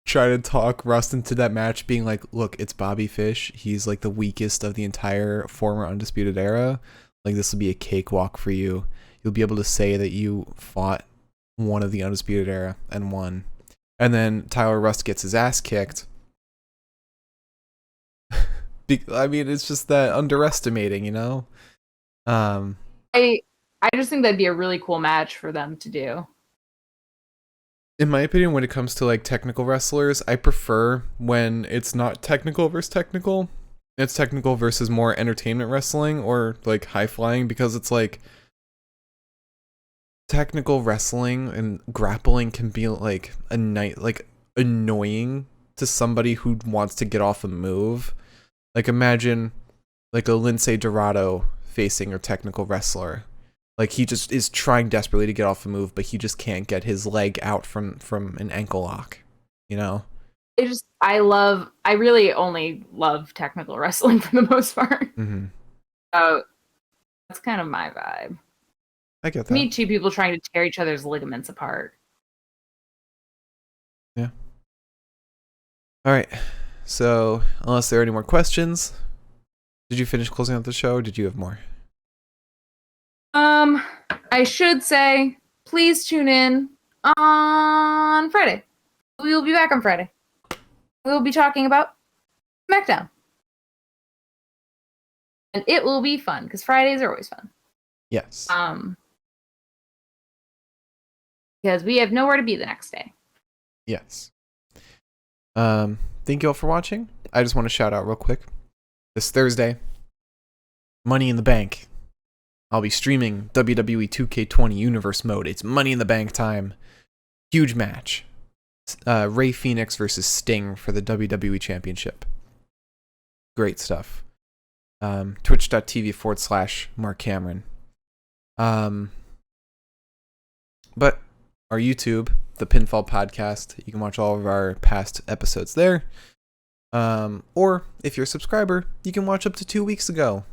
trying to talk Rust into that match, being like, look, it's Bobby Fish. He's like the weakest of the entire former Undisputed Era. Like, this will be a cakewalk for you. You'll be able to say that you fought one of the Undisputed Era and won. And then Tyler Rust gets his ass kicked. I mean, it's just that underestimating, you know? I just think that'd be a really cool match for them to do. In my opinion, when it comes to like technical wrestlers, I prefer when it's not technical versus technical. It's technical versus more entertainment wrestling or like high flying, because it's like technical wrestling and grappling can be like annoying to somebody who wants to get off a move. Like imagine like a Lince Dorado facing a technical wrestler. Like he just is trying desperately to get off a move, but he just can't get his leg out from an ankle lock, you know? I really only love technical wrestling for the most part. Mm-hmm. So that's kind of my vibe. I get that. Meet two people trying to tear each other's ligaments apart. Yeah. All right. So unless there are any more questions, did you finish closing out the show, or did you have more? I should say, please tune in on Friday. We will be back on Friday. We will be talking about SmackDown. And it will be fun, because Fridays are always fun. Yes. Because we have nowhere to be the next day. Yes. Thank you all for watching. I just want to shout out real quick. This Thursday, Money in the Bank. I'll be streaming WWE 2K20 Universe Mode. It's Money in the Bank time. Huge match. Rey Fenix versus Sting for the WWE Championship. Great stuff. twitch.tv/Mark Cameron. But our YouTube, the Pinfall Podcast, you can watch all of our past episodes there. Or if you're a subscriber, you can watch up to 2 weeks ago.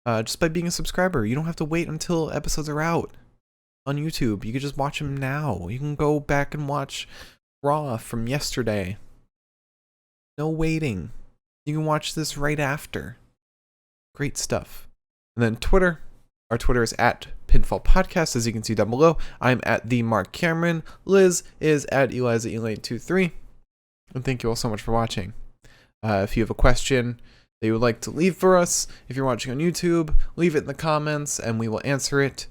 Just by being a subscriber. You don't have to wait until episodes are out on YouTube. You can just watch them now. You can go back and watch Raw from yesterday. No waiting. You can watch this right after. Great stuff. And then Twitter. Our Twitter is at Pinfall Podcast, as you can see down below. I'm at the Mark Cameron. Liz is at ElizaElaine23. And thank you all so much for watching. If you have a question that you would like to leave for us, if you're watching on YouTube, leave it in the comments and we will answer it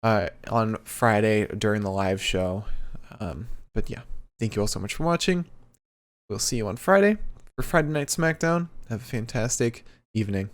on Friday during the live show. But yeah, thank you all so much for watching. We'll see you on Friday for Friday Night SmackDown. Have a fantastic evening.